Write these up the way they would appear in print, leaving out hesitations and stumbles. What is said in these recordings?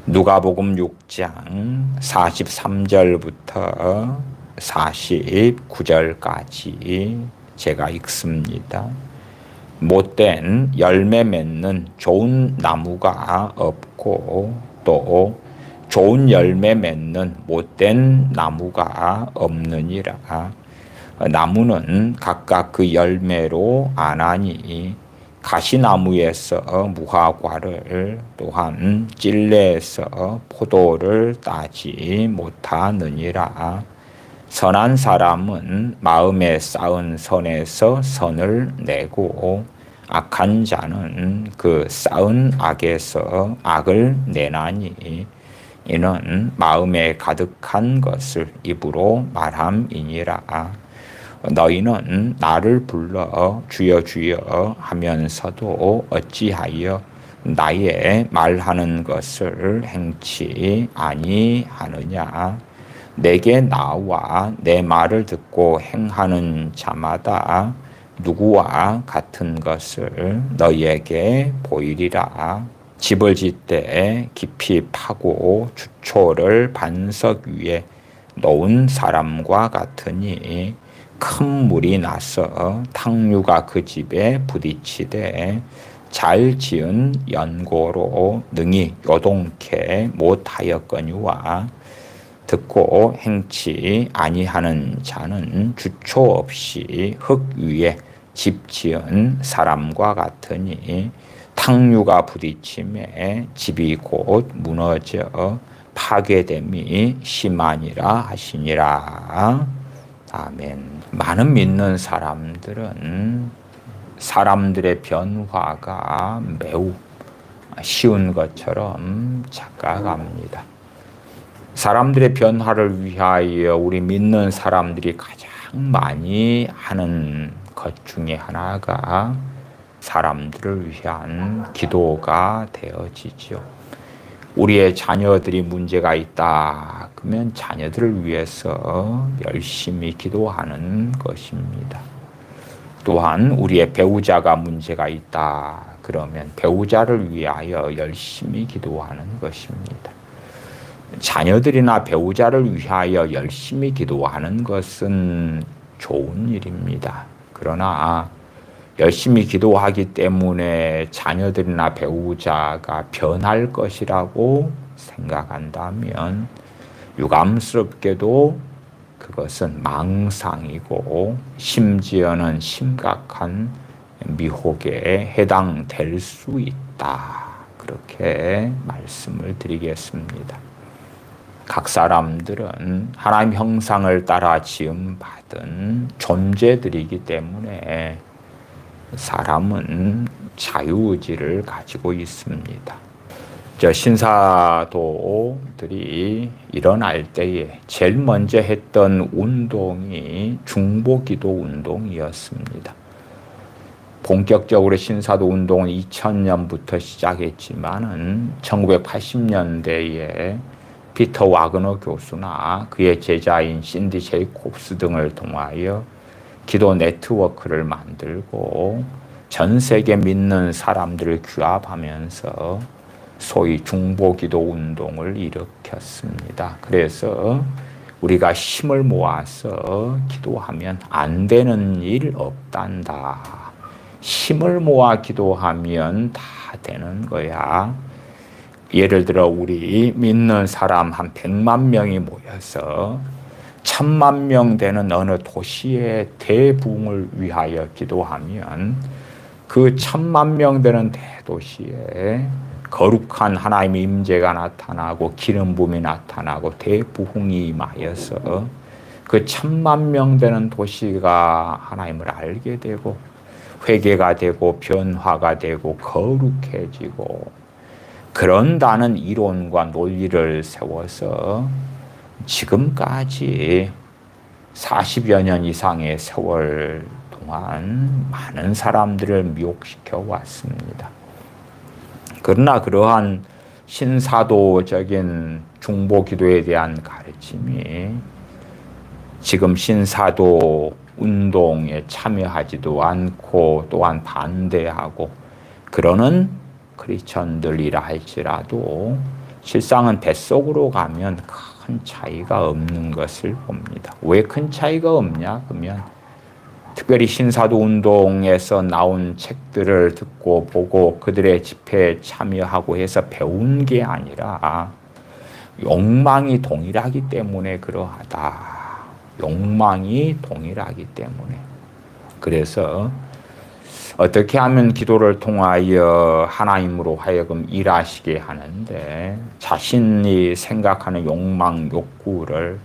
누가복음 6장 43절부터 49절까지 제가 읽습니다. 못된 열매 맺는 좋은 나무가 없고 또 좋은 열매 맺는 못된 나무가 없느니라. 나무는 각각 그 열매로 아나니 가시나무에서 무화과를 또한 찔레에서 포도를 따지 못하느니라. 선한 사람은 마음에 쌓은 선에서 선을 내고 악한 자는 그 쌓은 악에서 악을 내나니 이는 마음에 가득한 것을 입으로 말함이니라. 너희는 나를 불러 주여 주여 하면서도 어찌하여 나의 말하는 것을 행치 아니하느냐. 내게 나와 내 말을 듣고 행하는 자마다 누구와 같은 것을 너희에게 보이리라. 집을 짓되 깊이 파고 주초를 반석 위에 놓은 사람과 같으니 큰 물이 나서 탕류가 그 집에 부딪히되 잘 지은 연고로 능히 요동케 못하였거니와 듣고 행치 아니하는 자는 주초 없이 흙 위에 집 지은 사람과 같으니 탕류가 부딪힘에 집이 곧 무너져 파괴됨이 심하니라 하시니라. 아멘. 많은 믿는 사람들은 사람들의 변화가 매우 쉬운 것처럼 착각합니다. 사람들의 변화를 위하여 우리 믿는 사람들이 가장 많이 하는 것 중에 하나가 사람들을 위한 기도가 되어지죠. 우리의 자녀들이 문제가 있다 그러면 자녀들을 위해서 열심히 기도하는 것입니다. 또한 우리의 배우자가 문제가 있다 그러면 배우자를 위하여 열심히 기도하는 것입니다. 자녀들이나 배우자를 위하여 열심히 기도하는 것은 좋은 일입니다. 그러나 열심히 기도하기 때문에 자녀들이나 배우자가 변할 것이라고 생각한다면 유감스럽게도 그것은 망상이고 심지어는 심각한 미혹에 해당될 수 있다. 그렇게 말씀을 드리겠습니다. 각 사람들은 하나님 형상을 따라 지음받은 존재들이기 때문에 사람은 자유의지를 가지고 있습니다. 신사도들이 일어날 때에 제일 먼저 했던 운동이 중보기도 운동이었습니다. 본격적으로 신사도 운동은 2000년부터 시작했지만은 1980년대에 피터 와그너 교수나 그의 제자인 신디 제이콥스 등을 통하여 기도 네트워크를 만들고 전 세계 믿는 사람들을 규합하면서 소위 중보기도 운동을 일으켰습니다. 그래서 우리가 힘을 모아서 기도하면 안 되는 일 없단다. 힘을 모아 기도하면 다 되는 거야. 예를 들어 우리 믿는 사람 한 100만 명이 모여서 1000만 명 되는 어느 도시의 대붕을 위하여 기도하면 그 1000만 명 되는 대도시에 거룩한 하나님의 임재가 나타나고 기름 부음이 나타나고 대부흥이 임하여서 그 1000만 명 되는 도시가 하나님을 알게 되고 회개가 되고 변화가 되고 거룩해지고 그런다는 이론과 논리를 세워서 지금까지 40여 년 이상의 세월 동안 많은 사람들을 미혹시켜 왔습니다. 그러나 그러한 신사도적인 중보기도에 대한 가르침이 지금 신사도 운동에 참여하지도 않고 또한 반대하고 그러는 크리스천들이라 할지라도 실상은 뱃속으로 가면 큰 차이가 없는 것을 봅니다. 왜 큰 차이가 없냐? 그러면 특별히 신사도 운동에서 나온 책들을 듣고 보고 그들의 집회에 참여하고 해서 배운 게 아니라 욕망이 동일하기 때문에 그러하다. 욕망이 동일하기 때문에. 그래서 어떻게 하면 기도를 통하여 하나님으로 하여금 일하시게 하는데 자신이 생각하는 욕망, 욕구를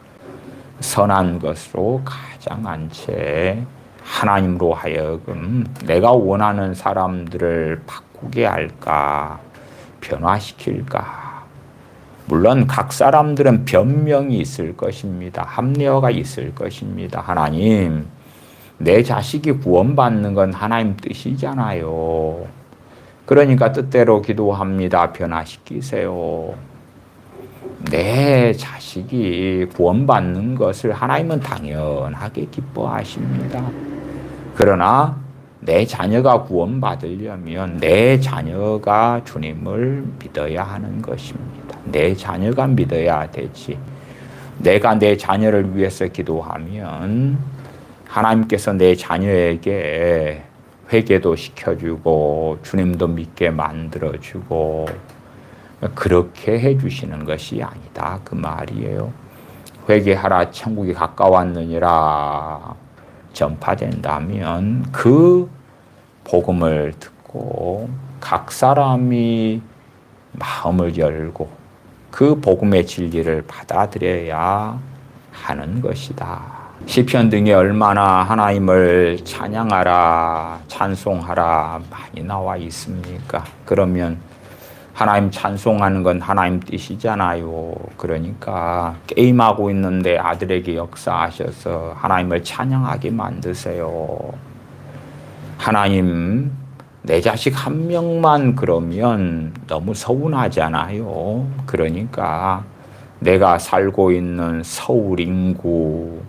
선한 것으로 가장한 채 하나님으로 하여금 내가 원하는 사람들을 바꾸게 할까, 변화시킬까. 물론 각 사람들은 변명이 있을 것입니다. 합리화가 있을 것입니다. 하나님, 내 자식이 구원받는 건 하나님 뜻이잖아요. 그러니까 뜻대로 기도합니다. 변화시키세요. 내 자식이 구원받는 것을 하나님은 당연하게 기뻐하십니다. 그러나 내 자녀가 구원받으려면 내 자녀가 주님을 믿어야 하는 것입니다. 내 자녀가 믿어야 되지. 내가 내 자녀를 위해서 기도하면 하나님께서 내 자녀에게 회개도 시켜주고 주님도 믿게 만들어주고 그렇게 해주시는 것이 아니다. 그 말이에요. 회개하라 천국이 가까웠느니라 전파된다면 그 복음을 듣고 각 사람이 마음을 열고 그 복음의 진리를 받아들여야 하는 것이다. 시편 등에 얼마나 하나님을 찬양하라, 찬송하라 많이 나와 있습니까? 그러면 하나님 찬송하는 건 하나님 뜻이잖아요. 그러니까 게임하고 있는데 아들에게 역사하셔서 하나님을 찬양하게 만드세요. 하나님, 내 자식 한 명만 그러면 너무 서운하잖아요. 그러니까 내가 살고 있는 서울 인구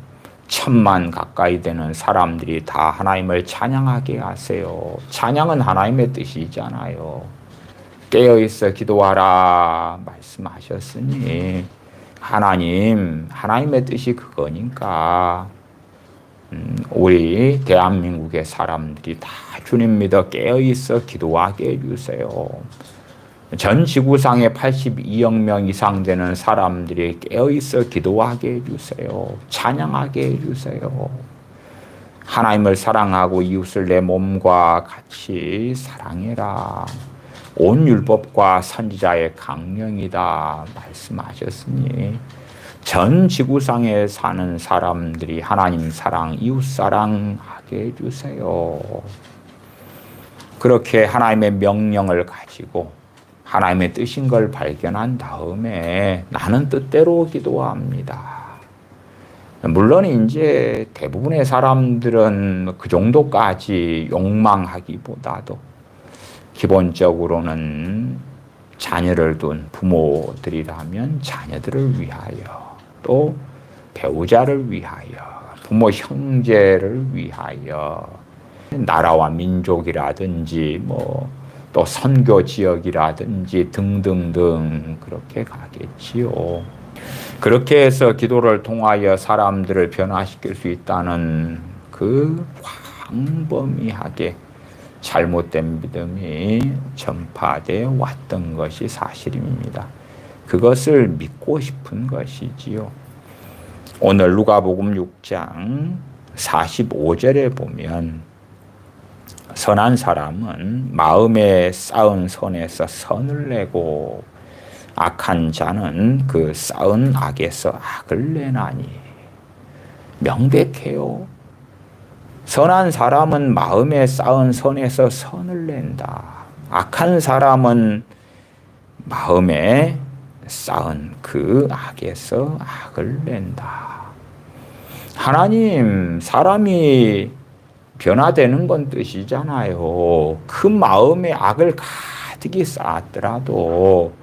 1,000만 가까이 되는 사람들이 다 하나님을 찬양하게 하세요. 찬양은 하나님의 뜻이잖아요. 깨어있어 기도하라 말씀하셨으니 하나님의 뜻이 그거니까 우리 대한민국의 사람들이 다 주님 믿어 깨어있어 기도하게 해주세요. 전 지구상에 82억 명 이상 되는 사람들이 깨어있어 기도하게 해주세요. 찬양하게 해주세요. 하나님을 사랑하고 이웃을 내 몸과 같이 사랑해라. 온 율법과 선지자의 강령이다 말씀하셨으니 전 지구상에 사는 사람들이 하나님 사랑, 이웃 사랑하게 해주세요. 그렇게 하나님의 명령을 가지고 하나님의 뜻인 걸 발견한 다음에 나는 뜻대로 기도합니다. 물론 이제 대부분의 사람들은 그 정도까지 욕망하기보다도 기본적으로는 자녀를 둔 부모들이라면 자녀들을 위하여 또 배우자를 위하여 부모 형제를 위하여 나라와 민족이라든지 또 선교 지역이라든지 등등등 그렇게 가겠지요. 그렇게 해서 기도를 통하여 사람들을 변화시킬 수 있다는 그 광범위하게 잘못된 믿음이 전파되어 왔던 것이 사실입니다. 그것을 믿고 싶은 것이지요. 오늘 누가복음 6장 45절에 보면 선한 사람은 마음에 쌓은 선에서 선을 내고 악한 자는 그 쌓은 악에서 악을 내나니 명백해요. 선한 사람은 마음에 쌓은 선에서 선을 낸다. 악한 사람은 마음에 쌓은 그 악에서 악을 낸다. 하나님, 사람이 변화되는 건 뜻이잖아요. 그 마음에 악을 가득히 쌓았더라도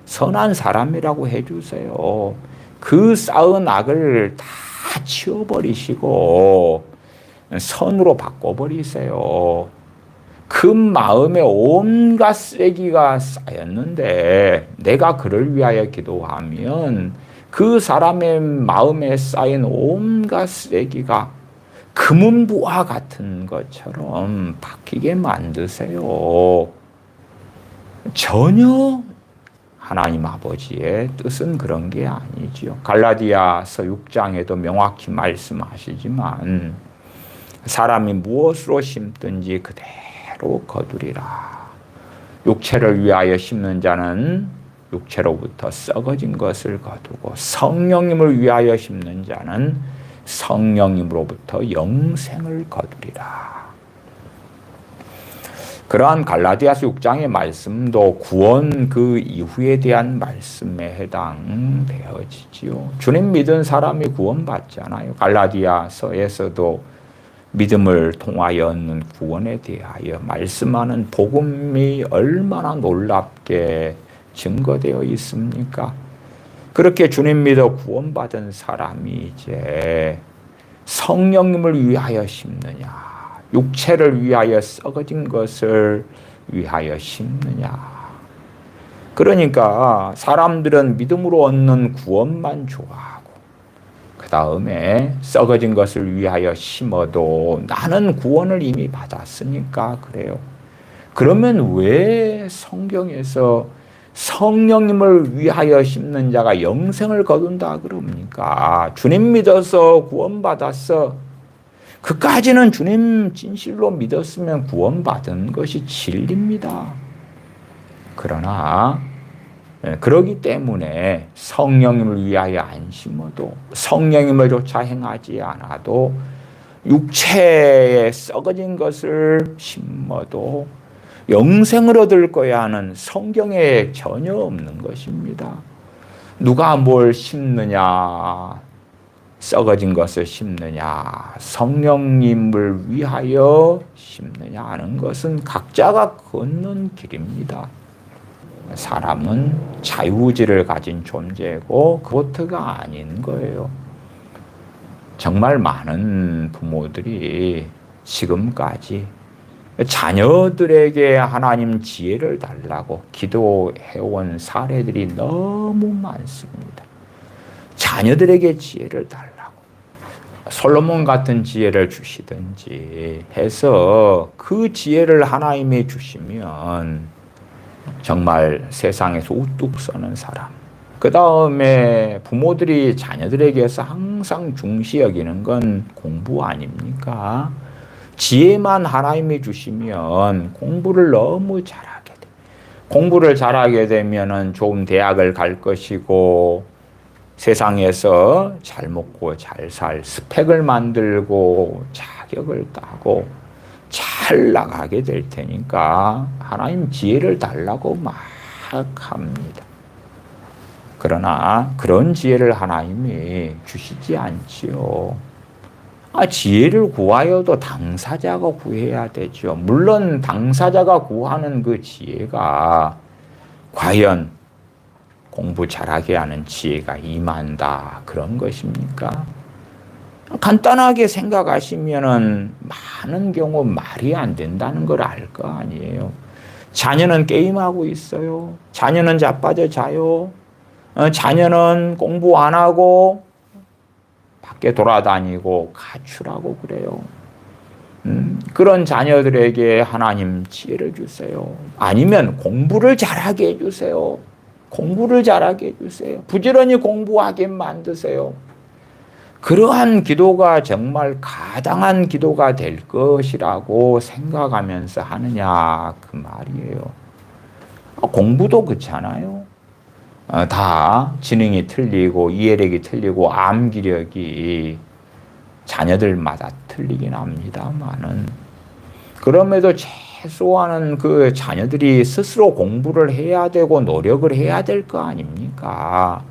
선한 사람이라고 해주세요. 그 쌓은 악을 다 치워버리시고 선으로 바꿔버리세요. 그 마음에 온갖 쓰레기가 쌓였는데 내가 그를 위하여 기도하면 그 사람의 마음에 쌓인 온갖 쓰레기가 금은보화 같은 것처럼 바뀌게 만드세요. 전혀 하나님 아버지의 뜻은 그런 게 아니지요. 갈라디아서 6장에도 명확히 말씀하시지만 사람이 무엇으로 심든지 그대로 거두리라. 육체를 위하여 심는 자는 육체로부터 썩어진 것을 거두고 성령님을 위하여 심는 자는 성령님으로부터 영생을 거두리라. 그러한 갈라디아서 6장의 말씀도 구원 그 이후에 대한 말씀에 해당되어지지요. 주님 믿은 사람이 구원받잖아요. 갈라디아서에서도 믿음을 통하여 얻는 구원에 대하여 말씀하는 복음이 얼마나 놀랍게 증거되어 있습니까? 그렇게 주님 믿어 구원받은 사람이 이제 성령님을 위하여 심느냐, 육체를 위하여 썩어진 것을 위하여 심느냐. 그러니까 사람들은 믿음으로 얻는 구원만 좋아하고 그 다음에 썩어진 것을 위하여 심어도 나는 구원을 이미 받았으니까 그래요. 그러면 왜 성경에서 성령님을 위하여 심는 자가 영생을 거둔다 그럽니까? 주님 믿어서 구원받았어. 그까지는 주님 진실로 믿었으면 구원받은 것이 진리입니다. 그러나 그러기 때문에 성령님을 위하여 안 심어도 성령님을 조차 행하지 않아도 육체에 썩어진 것을 심어도 영생을 얻을 거야 하는 성경에 전혀 없는 것입니다. 누가 뭘 심느냐, 썩어진 것을 심느냐, 성령님을 위하여 심느냐 하는 것은 각자가 걷는 길입니다. 사람은 자유의지를 가진 존재고 그것가 아닌 거예요. 정말 많은 부모들이 지금까지 자녀들에게 하나님 지혜를 달라고 기도해온 사례들이 너무 많습니다. 자녀들에게 지혜를 달라고. 솔로몬 같은 지혜를 주시든지 해서 그 지혜를 하나님이 주시면 정말 세상에서 우뚝 서는 사람. 그 다음에 부모들이 자녀들에게서 항상 중시 여기는 건 공부 아닙니까? 지혜만 하나님이 주시면 공부를 너무 잘하게 돼. 공부를 잘하게 되면은 좋은 대학을 갈 것이고 세상에서 잘 먹고 잘 살 스펙을 만들고 자격을 따고 잘 나가게 될 테니까 하나님 지혜를 달라고 막 합니다. 그러나 그런 지혜를 하나님이 주시지 않지요. 지혜를 구하여도 당사자가 구해야 되죠. 물론 당사자가 구하는 그 지혜가 과연 공부 잘하게 하는 지혜가 임한다 그런 것입니까? 간단하게 생각하시면은 많은 경우 말이 안 된다는 걸 알 거 아니에요. 자녀는 게임하고 있어요. 자녀는 자빠져 자요. 자녀는 공부 안 하고 밖에 돌아다니고 가출하고 그래요. 그런 자녀들에게 하나님 지혜를 주세요. 아니면 공부를 잘하게 해주세요. 공부를 잘하게 해주세요. 부지런히 공부하게 만드세요. 그러한 기도가 정말 가당한 기도가 될 것이라고 생각하면서 하느냐 그 말이에요. 공부도 그렇잖아요. 다 지능이 틀리고 이해력이 틀리고 암기력이 자녀들마다 틀리긴 합니다만은 그럼에도 최소한은 그 자녀들이 스스로 공부를 해야 되고 노력을 해야 될 거 아닙니까?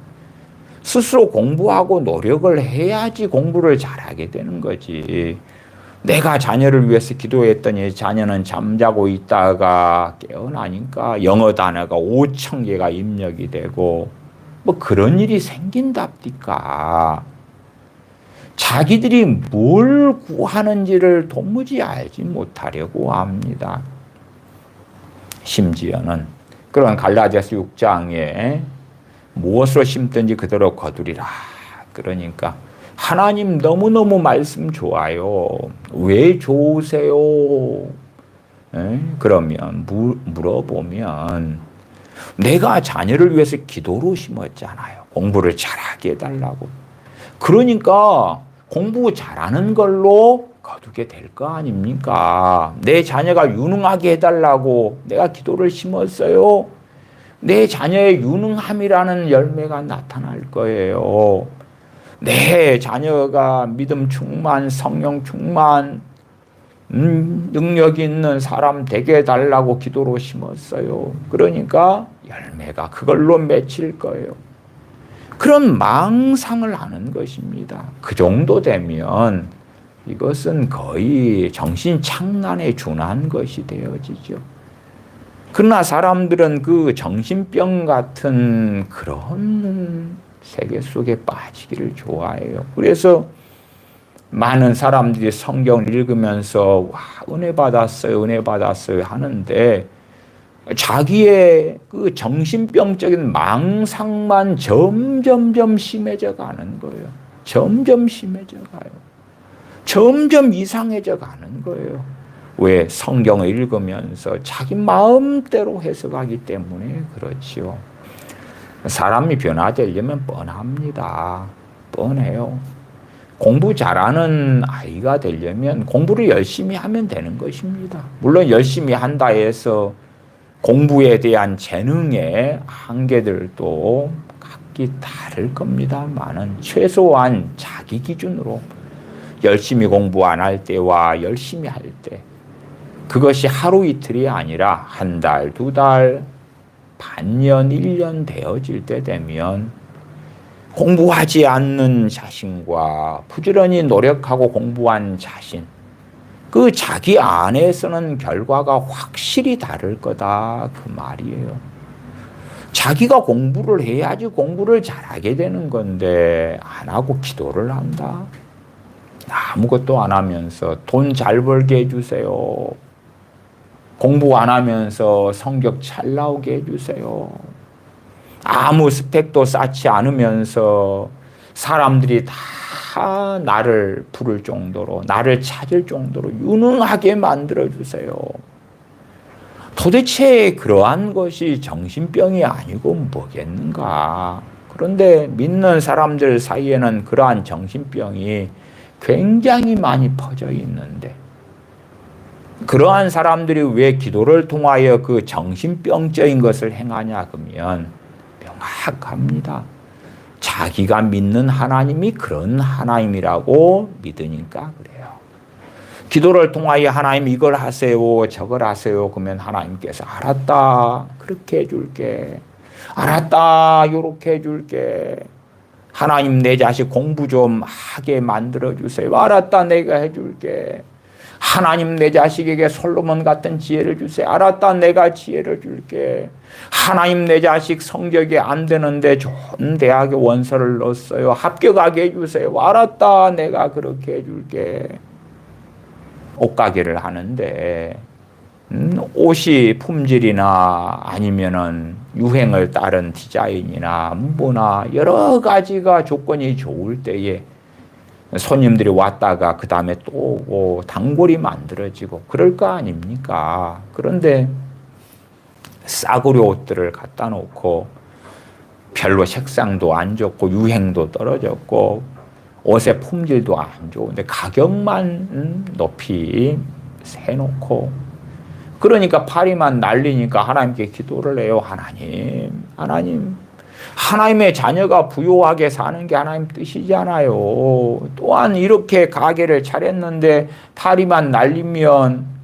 스스로 공부하고 노력을 해야지 공부를 잘하게 되는 거지. 내가 자녀를 위해서 기도했더니 자녀는 잠자고 있다가 깨어나니까 영어 단어가 5,000개가 입력이 되고 뭐 그런 일이 생긴답니까? 자기들이 뭘 구하는지를 도무지 알지 못하려고 합니다. 심지어는 그런 갈라디아서 6장에 무엇으로 심든지 그대로 거두리라. 그러니까 하나님 너무너무 말씀 좋아요. 왜 좋으세요? 그러면 물어보면 내가 자녀를 위해서 기도로 심었잖아요. 공부를 잘하게 해달라고. 그러니까 공부 잘하는 걸로 거두게 될 거 아닙니까? 내 자녀가 유능하게 해달라고 내가 기도를 심었어요. 내 자녀의 유능함이라는 열매가 나타날 거예요. 내 자녀가 믿음 충만, 성령 충만, 능력 있는 사람 되게 해달라고 기도로 심었어요. 그러니까 열매가 그걸로 맺힐 거예요. 그런 망상을 하는 것입니다. 그 정도 되면 이것은 거의 정신착란에 준한 것이 되어지죠. 그러나 사람들은 그 정신병 같은 그런 세계 속에 빠지기를 좋아해요. 그래서 많은 사람들이 성경을 읽으면서 와, 은혜 받았어요, 은혜 받았어요 하는데 자기의 그 정신병적인 망상만 점점 심해져 가는 거예요. 점점 심해져 가요. 점점 이상해져 가는 거예요. 왜? 성경을 읽으면서 자기 마음대로 해석하기 때문에 그렇지요. 사람이 변화되려면 뻔합니다. 뻔해요. 공부 잘하는 아이가 되려면 공부를 열심히 하면 되는 것입니다. 물론 열심히 한다 해서 공부에 대한 재능의 한계들도 각기 다를 겁니다만은 최소한 자기 기준으로 열심히 공부 안 할 때와 열심히 할 때 그것이 하루 이틀이 아니라 한 달, 두 달, 반년, 1년 되어질 때 되면 공부하지 않는 자신과 부지런히 노력하고 공부한 자신, 그 자기 안에서는 결과가 확실히 다를 거다 그 말이에요. 자기가 공부를 해야지 공부를 잘하게 되는 건데 안 하고 기도를 한다. 아무것도 안 하면서 돈 잘 벌게 해주세요. 공부 안 하면서 성적 잘 나오게 해주세요. 아무 스펙도 쌓지 않으면서 사람들이 다 나를 부를 정도로, 나를 찾을 정도로 유능하게 만들어주세요. 도대체 그러한 것이 정신병이 아니고 뭐겠는가. 그런데 믿는 사람들 사이에는 그러한 정신병이 굉장히 많이 퍼져 있는데 그러한 사람들이 왜 기도를 통하여 그 정신병적인 것을 행하냐 그러면 명확합니다. 자기가 믿는 하나님이 그런 하나님이라고 믿으니까 그래요. 기도를 통하여 하나님 이걸 하세요, 저걸 하세요 그러면 하나님께서 알았다, 그렇게 해줄게. 알았다, 요렇게 해줄게. 하나님 내 자식 공부 좀 하게 만들어주세요. 알았다, 내가 해줄게. 하나님 내 자식에게 솔로몬 같은 지혜를 주세요. 알았다, 내가 지혜를 줄게. 하나님 내 자식 성적이 안 되는데 좋은 대학에 원서를 넣었어요. 합격하게 해주세요. 알았다, 내가 그렇게 해줄게. 옷가게를 하는데 옷이 품질이나 아니면은 유행을 따른 디자인이나 뭐나 여러 가지가 조건이 좋을 때에 손님들이 왔다가 그 다음에 또 오고 단골이 만들어지고 그럴 거 아닙니까? 그런데 싸구려 옷들을 갖다 놓고 별로 색상도 안 좋고 유행도 떨어졌고 옷의 품질도 안 좋은데 가격만 높이 해놓고 그러니까 파리만 날리니까 하나님께 기도를 해요. 하나님, 하나님의 자녀가 부유하게 사는 게 하나님 뜻이잖아요. 또한 이렇게 가게를 차렸는데 파리만 날리면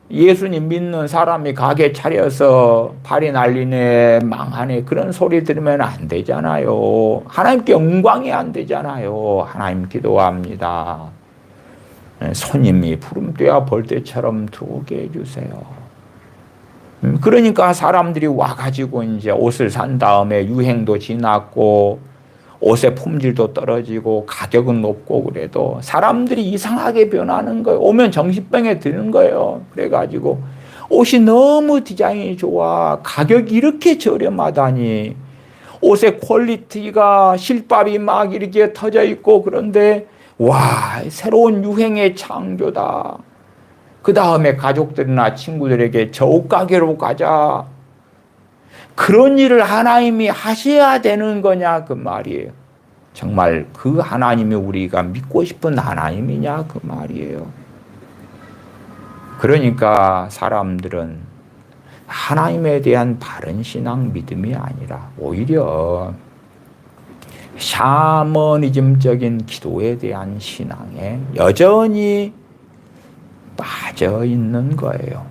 예수님 믿는 사람이 가게 차려서 파리 날리네, 망하네 그런 소리 들으면 안 되잖아요. 하나님께 영광이 안 되잖아요. 하나님 기도합니다. 손님이 부름떠야 벌떼처럼 들어오게 해주세요. 그러니까 사람들이 와가지고 이제 옷을 산 다음에 유행도 지났고 옷의 품질도 떨어지고 가격은 높고 그래도 사람들이 이상하게 변하는 거예요. 오면 정신병에 드는 거예요. 그래가지고 옷이 너무 디자인이 좋아. 가격이 이렇게 저렴하다니. 옷의 퀄리티가 실밥이 막 이렇게 터져 있고 그런데 와, 새로운 유행의 창조다. 그 다음에 가족들이나 친구들에게 저 옷가게로 가자. 그런 일을 하나님이 하셔야 되는 거냐 그 말이에요. 정말 그 하나님이 우리가 믿고 싶은 하나님이냐 그 말이에요. 그러니까 사람들은 하나님에 대한 바른 신앙 믿음이 아니라 오히려 샤머니즘적인 기도에 대한 신앙에 여전히 빠져 있는 거예요.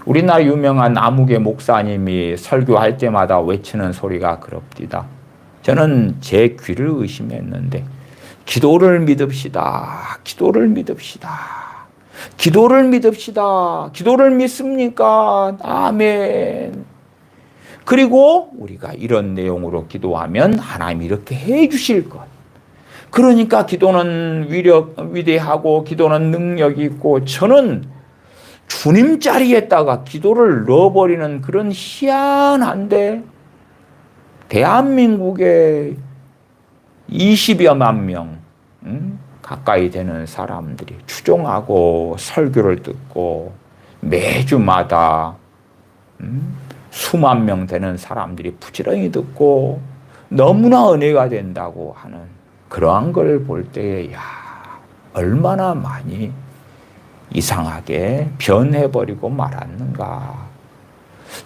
우리나라 유명한 아무개 목사님이 설교할 때마다 외치는 소리가 그럽디다. 저는 제 귀를 의심했는데 기도를 믿읍시다. 기도를 믿읍시다. 기도를 믿읍시다. 기도를 믿습니까? 아멘. 그리고 우리가 이런 내용으로 기도하면 하나님이 이렇게 해 주실 것. 그러니까 기도는 위대하고 기도는 능력이 있고 저는 주님 자리에다가 기도를 넣어버리는 그런 희한한데 대한민국에 20여만 명 가까이 되는 사람들이 추종하고 설교를 듣고 매주마다 수만 명 되는 사람들이 부지런히 듣고 너무나 은혜가 된다고 하는 그러한 걸 볼 때에 야, 얼마나 많이 이상하게 변해버리고 말았는가.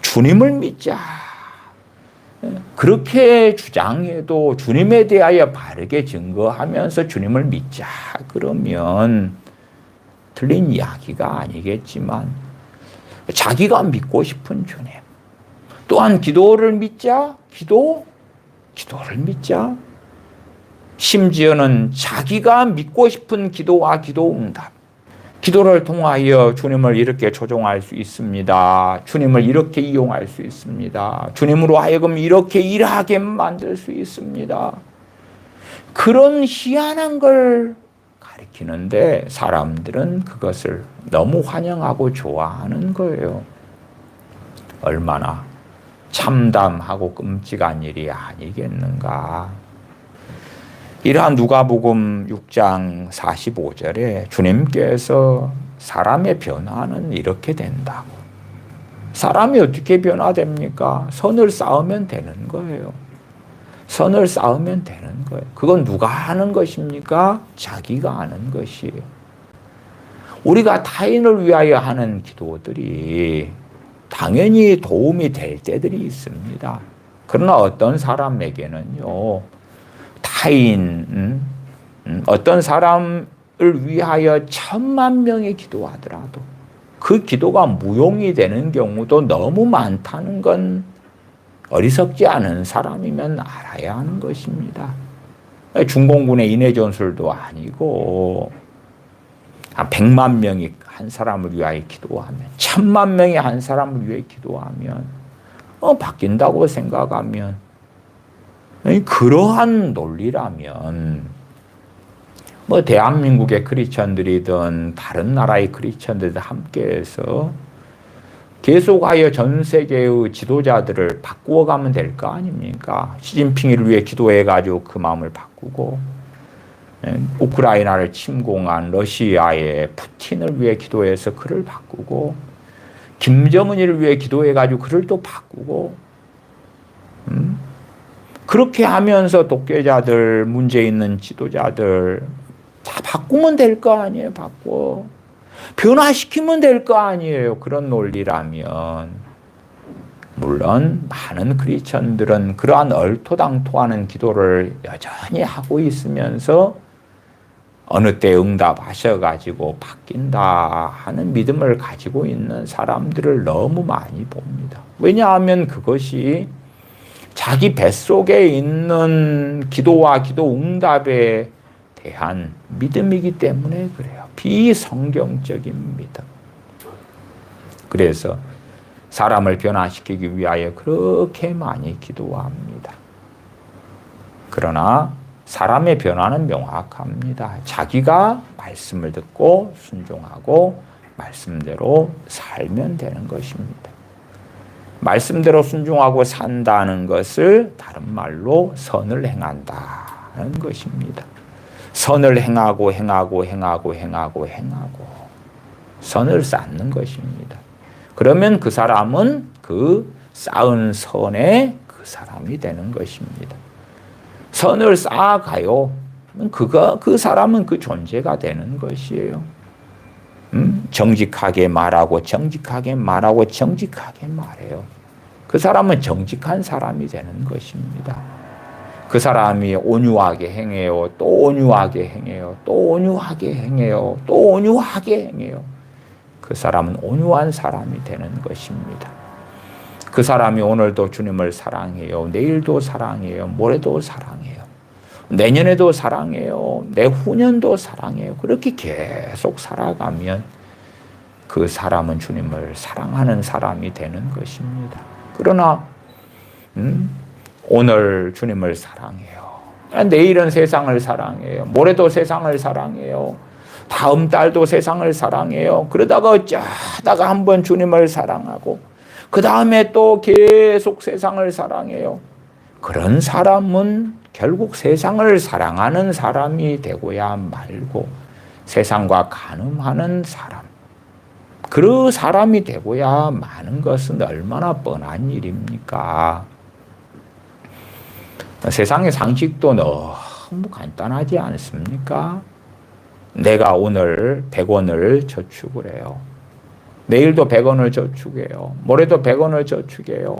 주님을 믿자. 그렇게 주장해도 주님에 대하여 바르게 증거하면서 주님을 믿자. 그러면 틀린 이야기가 아니겠지만 자기가 믿고 싶은 주님. 또한 기도를 믿자. 기도를 믿자. 심지어는 자기가 믿고 싶은 기도와 기도 응답. 기도를 통하여 주님을 이렇게 조종할 수 있습니다. 주님을 이렇게 이용할 수 있습니다. 주님으로 하여금 이렇게 일하게 만들 수 있습니다. 그런 희한한 걸 가리키는데 사람들은 그것을 너무 환영하고 좋아하는 거예요. 얼마나 참담하고 끔찍한 일이 아니겠는가. 이러한 누가복음 6장 45절에 주님께서 사람의 변화는 이렇게 된다고. 사람이 어떻게 변화됩니까? 선을 쌓으면 되는 거예요. 선을 쌓으면 되는 거예요. 그건 누가 하는 것입니까? 자기가 하는 것이에요. 우리가 타인을 위하여 하는 기도들이 당연히 도움이 될 때들이 있습니다. 그러나 어떤 사람에게는요, 타인, 어떤 사람을 위하여 1000만 명이 기도하더라도 그 기도가 무용이 되는 경우도 너무 많다는 건 어리석지 않은 사람이면 알아야 하는 것입니다. 중공군의 인해전술도 아니고 한 100만 명이 한 사람을 위하여 기도하면 1000만 명이 한 사람을 위해 기도하면 바뀐다고 생각하면 그러한 논리라면 뭐 대한민국의 크리스천들이든 다른 나라의 크리스천들도 함께해서 계속하여 전 세계의 지도자들을 바꾸어가면 될 거 아닙니까? 시진핑을 위해 기도해가지고 그 마음을 바꾸고 우크라이나를 침공한 러시아의 푸틴을 위해 기도해서 그를 바꾸고 김정은이를 위해 기도해가지고 그를 또 바꾸고 그렇게 하면서 독재자들, 문제 있는 지도자들 다 바꾸면 될 거 아니에요. 바꿔. 변화시키면 될 거 아니에요. 그런 논리라면. 물론 많은 크리스천들은 그러한 얼토당토하는 기도를 여전히 하고 있으면서 어느 때 응답하셔가지고 바뀐다 하는 믿음을 가지고 있는 사람들을 너무 많이 봅니다. 왜냐하면 그것이 자기 뱃속에 있는 기도와 기도 응답에 대한 믿음이기 때문에 그래요. 비성경적인 믿음. 그래서 사람을 변화시키기 위하여 그렇게 많이 기도합니다. 그러나 사람의 변화는 명확합니다. 자기가 말씀을 듣고 순종하고 말씀대로 살면 되는 것입니다. 말씀대로 순종하고 산다는 것을 다른 말로 선을 행한다는 것입니다. 선을 행하고 선을 쌓는 것입니다. 그러면 그 사람은 그 쌓은 선의 그 사람이 되는 것입니다. 선을 쌓아가요. 그 사람은 그 존재가 되는 것이에요. 정직하게 말하고 말해요. 그 사람은 정직한 사람이 되는 것입니다. 그 사람이 온유하게 행해요. 또 온유하게 행해요. 또 온유하게 행해요. 또 온유하게 행해요. 그 사람은 온유한 사람이 되는 것입니다. 그 사람이 오늘도 주님을 사랑해요. 내일도 사랑해요. 모레도 사랑해요. 내년에도 사랑해요. 내후년도 사랑해요. 그렇게 계속 살아가면 그 사람은 주님을 사랑하는 사람이 되는 것입니다. 그러나 오늘 주님을 사랑해요. 내일은 세상을 사랑해요. 모레도 세상을 사랑해요. 다음 달도 세상을 사랑해요. 그러다가 어쩌다가 한번 주님을 사랑하고 그 다음에 또 계속 세상을 사랑해요. 그런 사람은 결국 세상을 사랑하는 사람이 되고야 말고 세상과 간음하는 사람, 그 사람이 되고야 마는 것은 얼마나 뻔한 일입니까? 세상의 상식도 너무 간단하지 않습니까? 내가 오늘 100원을 저축을 해요. 내일도 100원을 저축해요. 모레도 100원을 저축해요.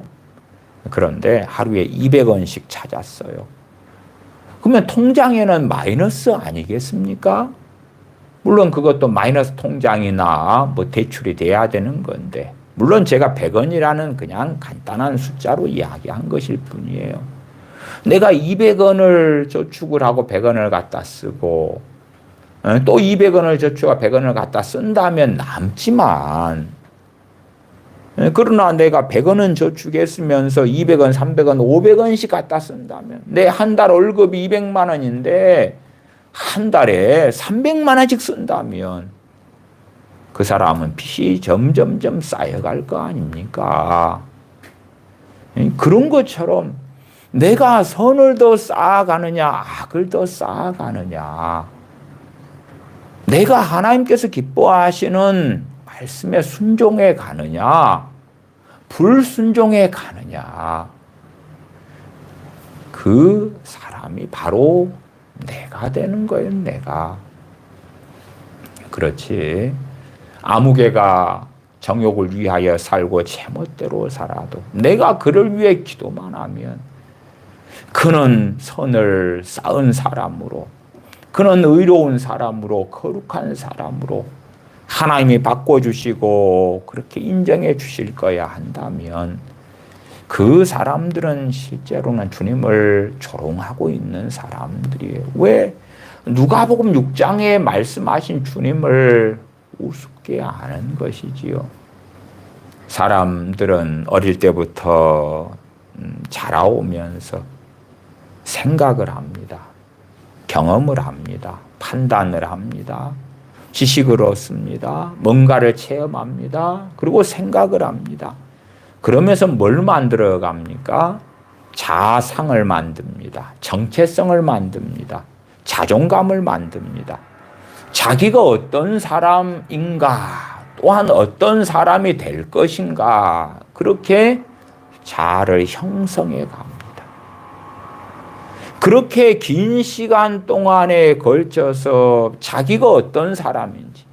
그런데 하루에 200원씩 찾았어요. 그러면 통장에는 마이너스 아니겠습니까? 물론 그것도 마이너스 통장이나 뭐 대출이 돼야 되는 건데, 물론 제가 100원이라는 그냥 간단한 숫자로 이야기한 것일 뿐이에요. 내가 200원을 저축을 하고 100원을 갖다 쓰고 또 200원을 저축하고 100원을 갖다 쓴다면 남지만, 그러나 내가 100원은 저축했으면서 200원, 300원, 500원씩 갖다 쓴다면 내 한 달 월급이 200만 원인데 한 달에 300만 원씩 쓴다면 그 사람은 빚이 점점점 쌓여갈 거 아닙니까? 그런 것처럼 내가 선을 더 쌓아가느냐 악을 더 쌓아가느냐, 내가 하나님께서 기뻐하시는 말씀에 순종해 가느냐 불순종해 가느냐, 그 사람이 바로 내가 되는 거예요. 내가. 그렇지, 아무개가 정욕을 위하여 살고 제멋대로 살아도 내가 그를 위해 기도만 하면 그는 선을 쌓은 사람으로, 그는 의로운 사람으로, 거룩한 사람으로 하나님이 바꿔주시고 그렇게 인정해 주실 거야 한다면 그 사람들은 실제로는 주님을 조롱하고 있는 사람들이에요. 왜? 누가복음 6장에 말씀하신 주님을 우습게 하는 것이지요. 사람들은 어릴 때부터 자라오면서 생각을 합니다. 경험을 합니다. 판단을 합니다. 지식을 얻습니다. 뭔가를 체험합니다. 그리고 생각을 합니다. 그러면서 뭘 만들어 갑니까? 자아상을 만듭니다. 정체성을 만듭니다. 자존감을 만듭니다. 자기가 어떤 사람인가, 또한 어떤 사람이 될 것인가, 그렇게 자아를 형성해 갑니다. 그렇게 긴 시간 동안에 걸쳐서 자기가 어떤 사람인지,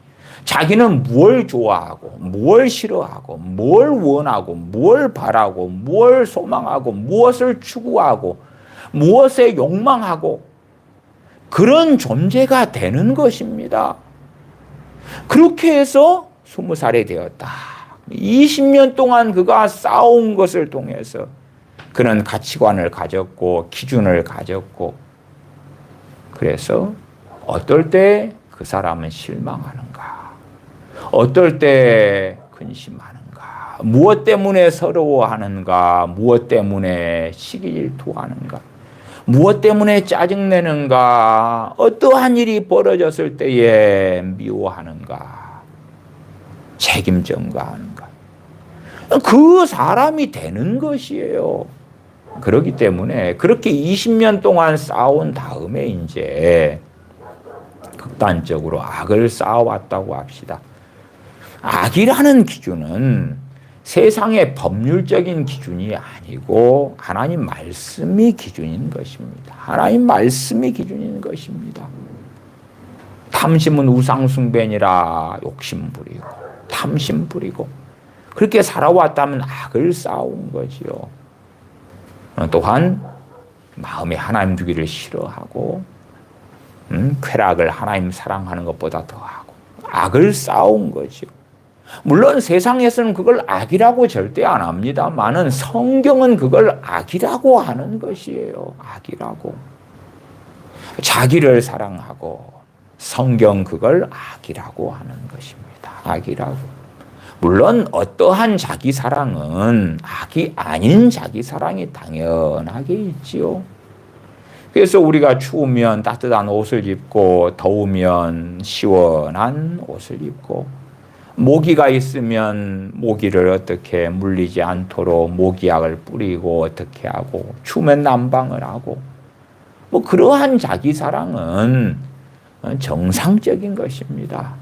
자기는 뭘 좋아하고, 뭘 싫어하고, 뭘 원하고, 뭘 바라고, 뭘 소망하고, 무엇을 추구하고, 무엇에 욕망하고, 그런 존재가 되는 것입니다. 그렇게 해서 20살이 되었다. 20년 동안 그가 쌓아온 것을 통해서 그는 가치관을 가졌고 기준을 가졌고, 그래서 어떨 때 그 사람은 실망하는가, 어떨 때 근심하는가, 무엇 때문에 서러워하는가, 무엇 때문에 시기질투하는가, 무엇 때문에 짜증내는가, 어떠한 일이 벌어졌을 때에 미워하는가. 책임 전가하는가. 그 사람이 되는 것이에요. 그렇기 때문에 그렇게 20년 동안 싸운 다음에 이제 극단적으로 악을 쌓아왔다고 합시다. 악이라는 기준은 세상의 법률적인 기준이 아니고 하나님 말씀이 기준인 것입니다. 하나님 말씀이 기준인 것입니다. 탐심은 우상숭배니라 욕심 부리고 탐심 부리고 그렇게 살아왔다면 악을 쌓아온 거지요. 또한 마음에 하나님 두기를 싫어하고 쾌락을 하나님 사랑하는 것보다 더하고 악을 쌓아온 거죠. 물론 세상에서는 그걸 악이라고 절대 안 합니다만은 성경은 그걸 악이라고 하는 것이에요. 악이라고. 자기를 사랑하고 성경 그걸 악이라고 하는 것입니다. 악이라고. 물론 어떠한 자기 사랑은 악이 아닌 자기 사랑이 당연하게 있지요. 그래서 우리가 추우면 따뜻한 옷을 입고 더우면 시원한 옷을 입고 모기가 있으면 모기를 어떻게 물리지 않도록 모기약을 뿌리고 어떻게 하고 추우면 난방을 하고 뭐 그러한 자기 사랑은 정상적인 것입니다.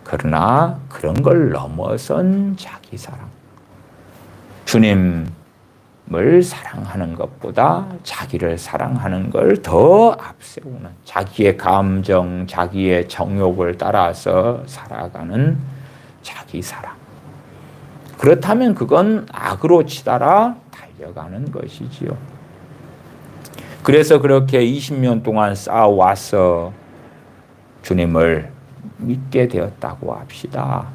그러나 그런 걸 넘어선 자기 사랑. 주님을 사랑하는 것보다 자기를 사랑하는 걸 더 앞세우는 자기의 감정, 자기의 정욕을 따라서 살아가는 자기 사랑. 그렇다면 그건 악으로 치달아 달려가는 것이지요. 그래서 그렇게 20년 동안 쌓아와서 주님을 믿게 되었다고 합시다.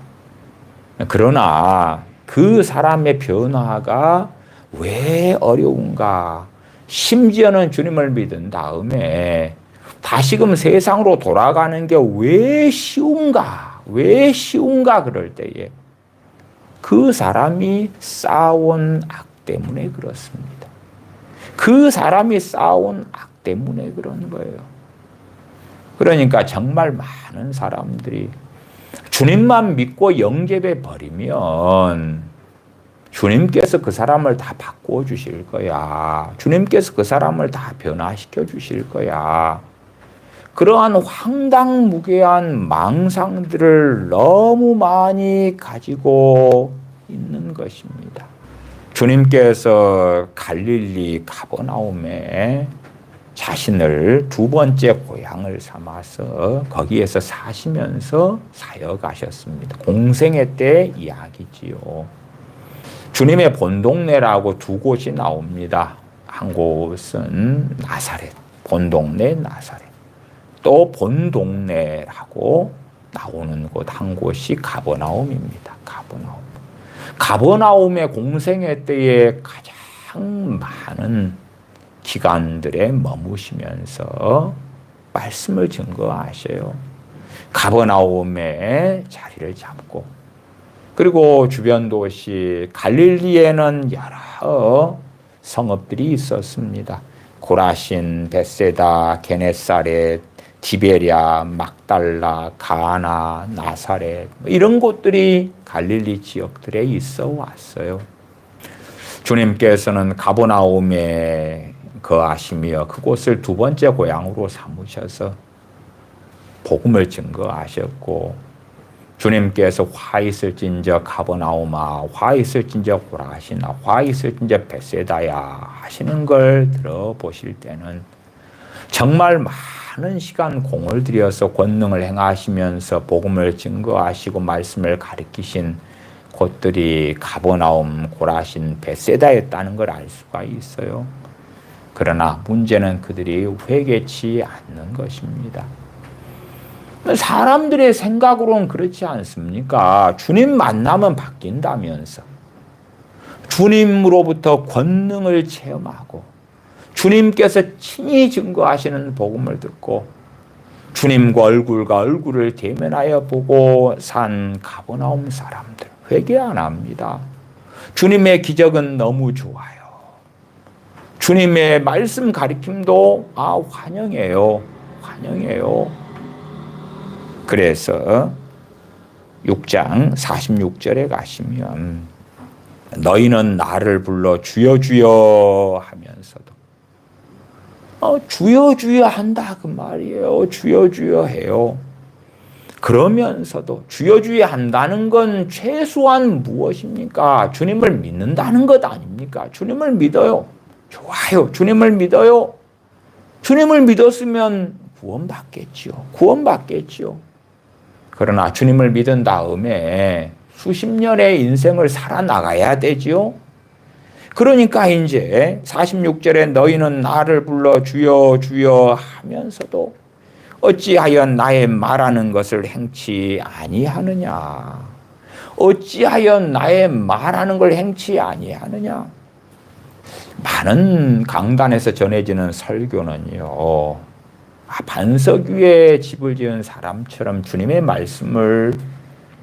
그러나 그 사람의 변화가 왜 어려운가? 심지어는 주님을 믿은 다음에 다시금 세상으로 돌아가는 게 왜 쉬운가? 왜 쉬운가? 그럴 때에 그 사람이 쌓아온 악 때문에 그렇습니다. 그 사람이 쌓아온 악 때문에 그런 거예요. 그러니까 정말 많은 사람들이 주님만 믿고 영접해 버리면 주님께서 그 사람을 다 바꾸어 주실 거야. 주님께서 그 사람을 다 변화시켜 주실 거야. 그러한 황당무계한 망상들을 너무 많이 가지고 있는 것입니다. 주님께서 갈릴리 가버나움에 자신을 두 번째 고향을 삼아서 거기에서 사시면서 사역하셨습니다. 공생애 때 이야기지요. 주님의 본동네라고 두 곳이 나옵니다. 한 곳은 나사렛, 본동네 나사렛. 또 본동네라고 나오는 곳 한 곳이 가버나움입니다. 가버나움. 가버나움의 공생애 때에 가장 많은 기간들에 머무시면서 말씀을 증거하셔요. 가버나움에 자리를 잡고 그리고 주변 도시 갈릴리에는 여러 성읍들이 있었습니다. 고라신, 벳세다, 게네사렛, 디베랴, 막달라, 가나, 나사렛 이런 곳들이 갈릴리 지역들에 있어 왔어요. 주님께서는 가버나움에 거하시며 그곳을 두 번째 고향으로 삼으셔서 복음을 증거하셨고 주님께서 화 있을진저 가버나움아 화 있을진저 고라시나 화 있을진저 벳세다야 하시는 걸 들어보실 때는 정말 많은 시간 공을 들여서 권능을 행하시면서 복음을 증거하시고 말씀을 가르치신 곳들이 가버나움, 고라신, 벳세다였다는 걸 알 수가 있어요. 그러나 문제는 그들이 회개치 않는 것입니다. 사람들의 생각으로는 그렇지 않습니까? 주님 만나면 바뀐다면서 주님으로부터 권능을 체험하고 주님께서 친히 증거하시는 복음을 듣고 주님과 얼굴과 얼굴을 대면하여 보고 산 가버나움 사람들 회개 안 합니다. 주님의 기적은 너무 좋아요. 주님의 말씀 가르침도 환영해요. 환영해요. 그래서 6장 46절에 가시면 너희는 나를 불러 주여 주여 하면서도 주여 주여 한다 그 말이에요. 주여 주여 해요. 그러면서도 주여 주여 한다는 건 최소한 무엇입니까? 주님을 믿는다는 것 아닙니까? 주님을 믿어요. 좋아요. 주님을 믿어요. 주님을 믿었으면 구원받겠지요. 구원받겠지요. 그러나 주님을 믿은 다음에 수십 년의 인생을 살아나가야 되지요. 그러니까 이제 46절에 너희는 나를 불러 주여 주여 하면서도 어찌하여 나의 말하는 것을 행치 아니하느냐. 어찌하여 나의 말하는 걸 행치 아니하느냐. 많은 강단에서 전해지는 설교는요, 반석 위에 집을 지은 사람처럼 주님의 말씀을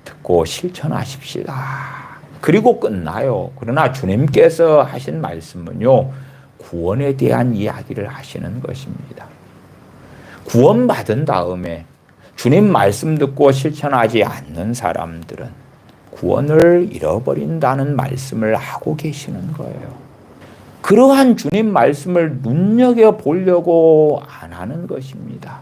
듣고 실천하십시다. 그리고 끝나요. 그러나 주님께서 하신 말씀은요, 구원에 대한 이야기를 하시는 것입니다. 구원받은 다음에 주님 말씀 듣고 실천하지 않는 사람들은 구원을 잃어버린다는 말씀을 하고 계시는 거예요. 그러한 주님 말씀을 눈여겨보려고 안 하는 것입니다.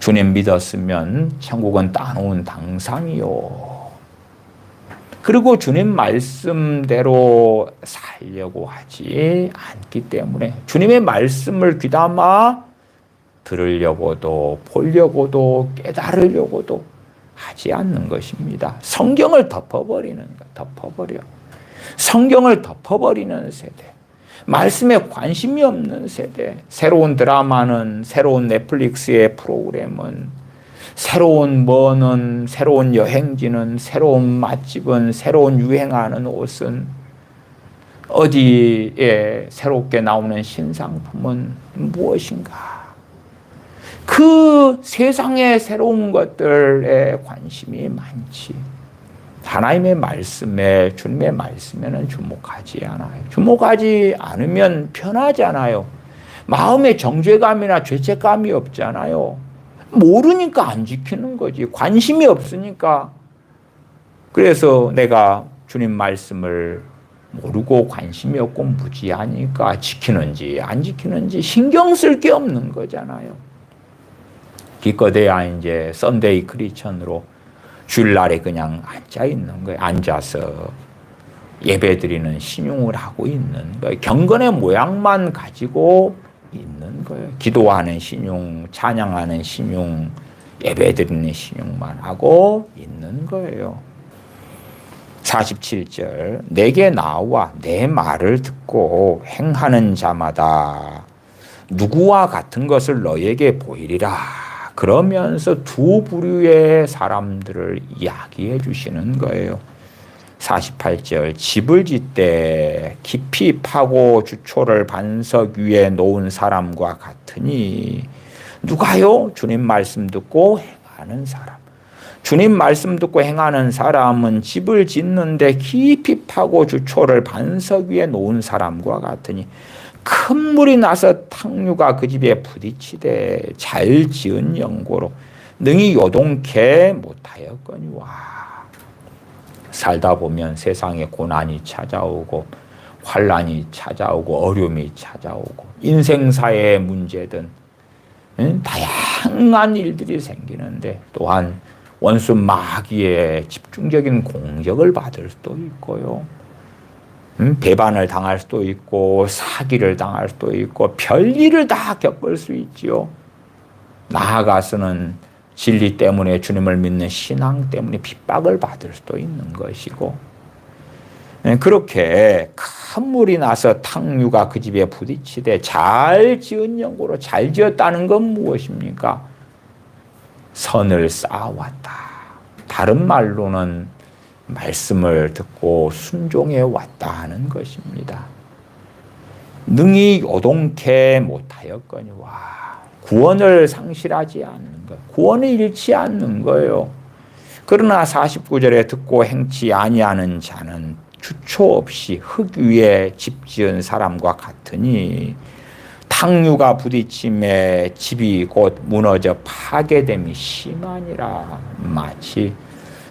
주님 믿었으면 천국은 따놓은 당상이요. 그리고 주님 말씀대로 살려고 하지 않기 때문에 주님의 말씀을 귀담아 들으려고도 보려고도 깨달으려고도 하지 않는 것입니다. 성경을 덮어버리는 것, 덮어버려. 성경을 덮어버리는 세대. 말씀에 관심이 없는 세대. 새로운 드라마는, 새로운 넷플릭스의 프로그램은, 새로운 뭐는, 새로운 여행지는, 새로운 맛집은, 새로운 유행하는 옷은, 어디에 새롭게 나오는 신상품은 무엇인가? 그 세상의 새로운 것들에 관심이 많지. 하나님의 말씀에, 주님의 말씀에는 주목하지 않아요. 주목하지 않으면 편하잖아요. 마음에 정죄감이나 죄책감이 없잖아요. 모르니까 안 지키는 거지. 관심이 없으니까. 그래서 내가 주님 말씀을 모르고 관심이 없고 무지하니까 지키는지 안 지키는지 신경 쓸 게 없는 거잖아요. 기껏해야 이제 썬데이 크리스천으로 주일날에 그냥 앉아 있는 거예요. 앉아서 예배드리는 신용을 하고 있는 거예요. 경건의 모양만 가지고 있는 거예요. 기도하는 신용, 찬양하는 신용, 예배드리는 신용만 하고 있는 거예요. 47절 내게 나와 내 말을 듣고 행하는 자마다 누구와 같은 것을 너에게 보이리라. 그러면서 두 부류의 사람들을 이야기해 주시는 거예요. 48절 집을 짓되 깊이 파고 주초를 반석 위에 놓은 사람과 같으니 누가요? 주님 말씀 듣고 행하는 사람. 주님 말씀 듣고 행하는 사람은 집을 짓는데 깊이 파고 주초를 반석 위에 놓은 사람과 같으니 큰 물이 나서 탕류가 그 집에 부딪히되 잘 지은 영고로 능히 요동케 못하였거니와. 살다 보면 세상에 고난이 찾아오고 환난이 찾아오고 어려움이 찾아오고 인생사의 문제든 다양한 일들이 생기는데 또한 원수 마귀의 집중적인 공격을 받을 수도 있고요. 배반을 당할 수도 있고 사기를 당할 수도 있고 별일을 다 겪을 수 있지요. 나아가서는 진리 때문에 주님을 믿는 신앙 때문에 핍박을 받을 수도 있는 것이고 그렇게 큰 물이 나서 탕류가 그 집에 부딪히되 잘 지은 영고로 잘 지었다는 건 무엇입니까? 선을 쌓아왔다. 다른 말로는 말씀을 듣고 순종해 왔다 하는 것입니다. 능히 요동케 못하였거니와. 구원을 상실하지 않는 것, 구원을 잃지 않는 거예요. 그러나 49절에 듣고 행치 아니하는 자는 주초 없이 흙 위에 집 지은 사람과 같으니 탕류가 부딪힘에 집이 곧 무너져 파괴됨이 심하니라. 마치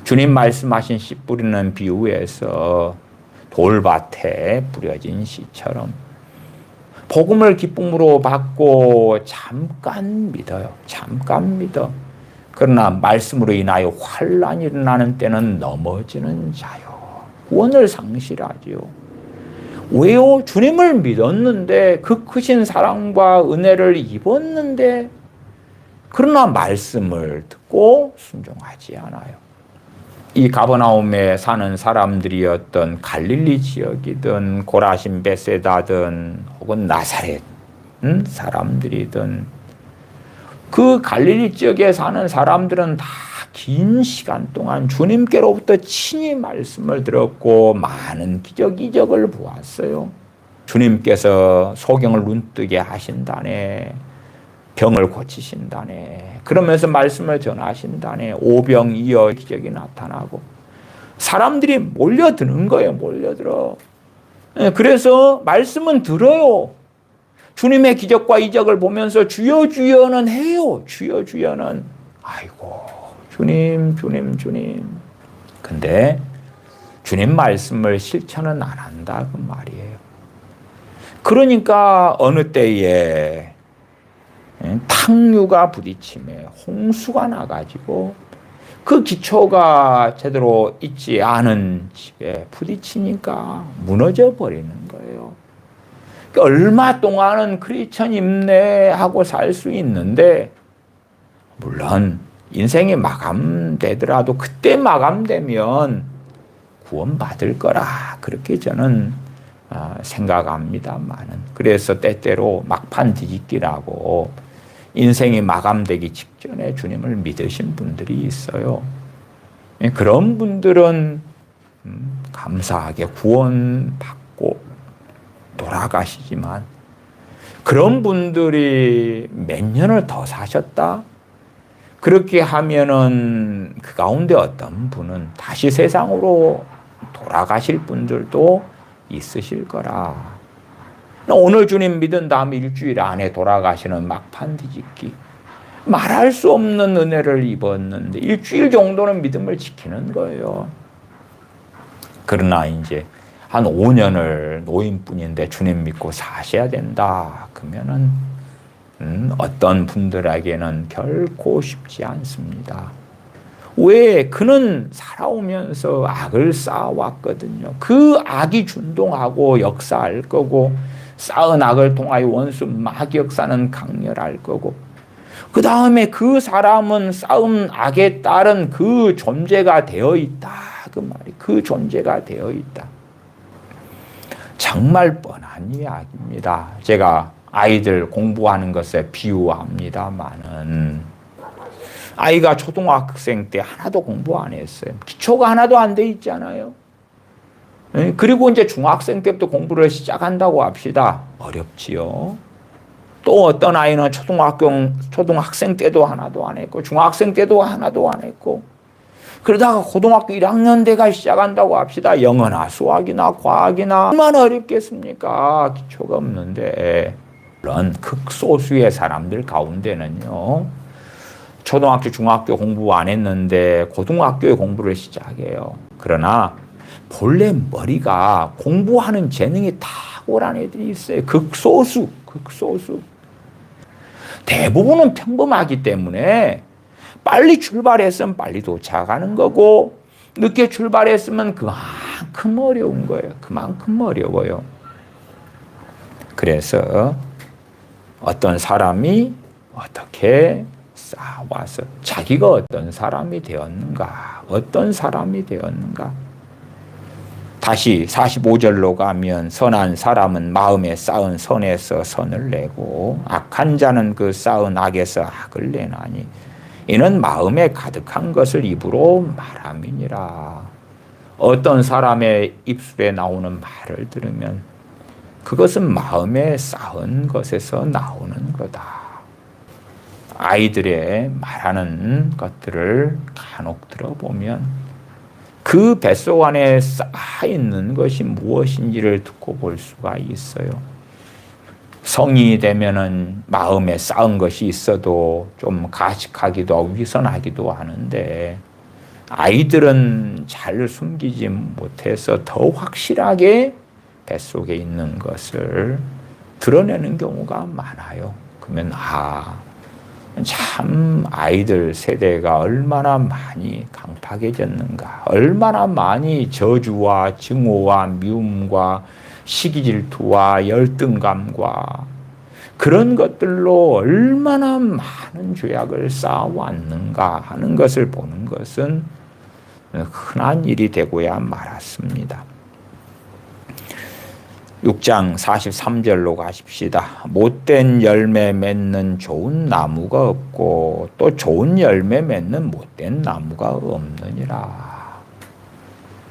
주님 말씀하신 씨 뿌리는 비유에서 돌밭에 뿌려진 씨처럼 복음을 기쁨으로 받고 잠깐 믿어요. 잠깐 믿어. 그러나 말씀으로 인하여 환난이 일어나는 때는 넘어지는 자요. 구원을 상실하지요. 왜요? 주님을 믿었는데 그 크신 사랑과 은혜를 입었는데 그러나 말씀을 듣고 순종하지 않아요. 이 가버나움에 사는 사람들이었던 갈릴리 지역이든 고라신 베세다든 혹은 나사렛 사람들이든 그 갈릴리 지역에 사는 사람들은 다 긴 시간 동안 주님께로부터 친히 말씀을 들었고 많은 기적 이적을 보았어요. 주님께서 소경을 눈뜨게 하신다네. 병을 고치신다네. 그러면서 말씀을 전하신다네. 오병이어 기적이 나타나고 사람들이 몰려드는 거예요. 몰려들어. 그래서 말씀은 들어요. 주님의 기적과 이적을 보면서 주여 주여는 해요. 주여 주여는. 아이고 주님 주님 주님. 근데 주님 말씀을 실천은 안 한다 그 말이에요. 그러니까 어느 때에 탕류가 부딪힘에 홍수가 나가지고 그 기초가 제대로 있지 않은 집에 부딪히니까 무너져 버리는 거예요. 얼마 동안은 크리스천 인내하고 살 수 있는데 물론 인생이 마감되더라도 그때 마감되면 구원받을 거라 그렇게 저는 생각합니다만은 그래서 때때로 막판 뒤집기라고 인생이 마감되기 직전에 주님을 믿으신 분들이 있어요. 그런 분들은 감사하게 구원받고 돌아가시지만 그런 분들이 몇 년을 더 사셨다? 그렇게 하면은 그 가운데 어떤 분은 다시 세상으로 돌아가실 분들도 있으실 거라. 오늘 주님 믿은 다음 일주일 안에 돌아가시는 막판 뒤집기. 말할 수 없는 은혜를 입었는데 일주일 정도는 믿음을 지키는 거예요. 그러나 이제 한 5년을 노인뿐인데 주님 믿고 사셔야 된다. 그러면은 어떤 분들에게는 결코 쉽지 않습니다. 왜? 그는 살아오면서 악을 쌓아왔거든요. 그 악이 준동하고 역사할 거고 쌓은 악을 통하여 원수 마귀 역사는 강렬할 거고 그 다음에 그 사람은 쌓은 악에 따른 그 존재가 되어 있다. 그 말이 그 존재가 되어 있다. 정말 뻔한 이야기입니다. 제가 아이들 공부하는 것에 비유합니다만은 아이가 초등학생 때 하나도 공부 안 했어요. 기초가 하나도 안 돼 있잖아요. 그리고 이제 중학생 때부터 공부를 시작한다고 합시다. 어렵지요. 또 어떤 아이는 초등학생 때도 하나도 안 했고 중학생 때도 하나도 안 했고 그러다가 고등학교 1학년 돼가 시작한다고 합시다. 영어나 수학이나 과학이나 얼마나 어렵겠습니까? 기초가 없는데 물론 극소수의 사람들 가운데는요. 초등학교, 중학교 공부 안 했는데 고등학교에 공부를 시작해요. 그러나 본래 머리가 공부하는 재능이 탁월한 애들이 있어요. 극소수. 대부분은 평범하기 때문에 빨리 출발했으면 빨리 도착하는 거고 늦게 출발했으면 그만큼 어려운 거예요. 그만큼 어려워요. 그래서 어떤 사람이 어떻게 쌓아와서 자기가 어떤 사람이 되었는가 다시 45절로 가면 선한 사람은 마음에 쌓은 선에서 선을 내고 악한 자는 그 쌓은 악에서 악을 내나니 이는 마음에 가득한 것을 입으로 말함이니라. 어떤 사람의 입술에 나오는 말을 들으면 그것은 마음에 쌓은 것에서 나오는 거다. 아이들의 말하는 것들을 간혹 들어보면 그 뱃속 안에 쌓여있는 것이 무엇인지를 듣고 볼 수가 있어요. 성인이 되면은 마음에 쌓은 것이 있어도 좀 가식하기도 하고 위선하기도 하는데 아이들은 잘 숨기지 못해서 더 확실하게 뱃속에 있는 것을 드러내는 경우가 많아요. 그러면 참 아이들 세대가 얼마나 많이 강팍해졌는가, 얼마나 많이 저주와 증오와 미움과 시기질투와 열등감과 그런 것들로 얼마나 많은 죄악을 쌓아왔는가 하는 것을 보는 것은 흔한 일이 되고야 말았습니다. 6장 43절로 가십시다. 못된 열매 맺는 좋은 나무가 없고 또 좋은 열매 맺는 못된 나무가 없느니라.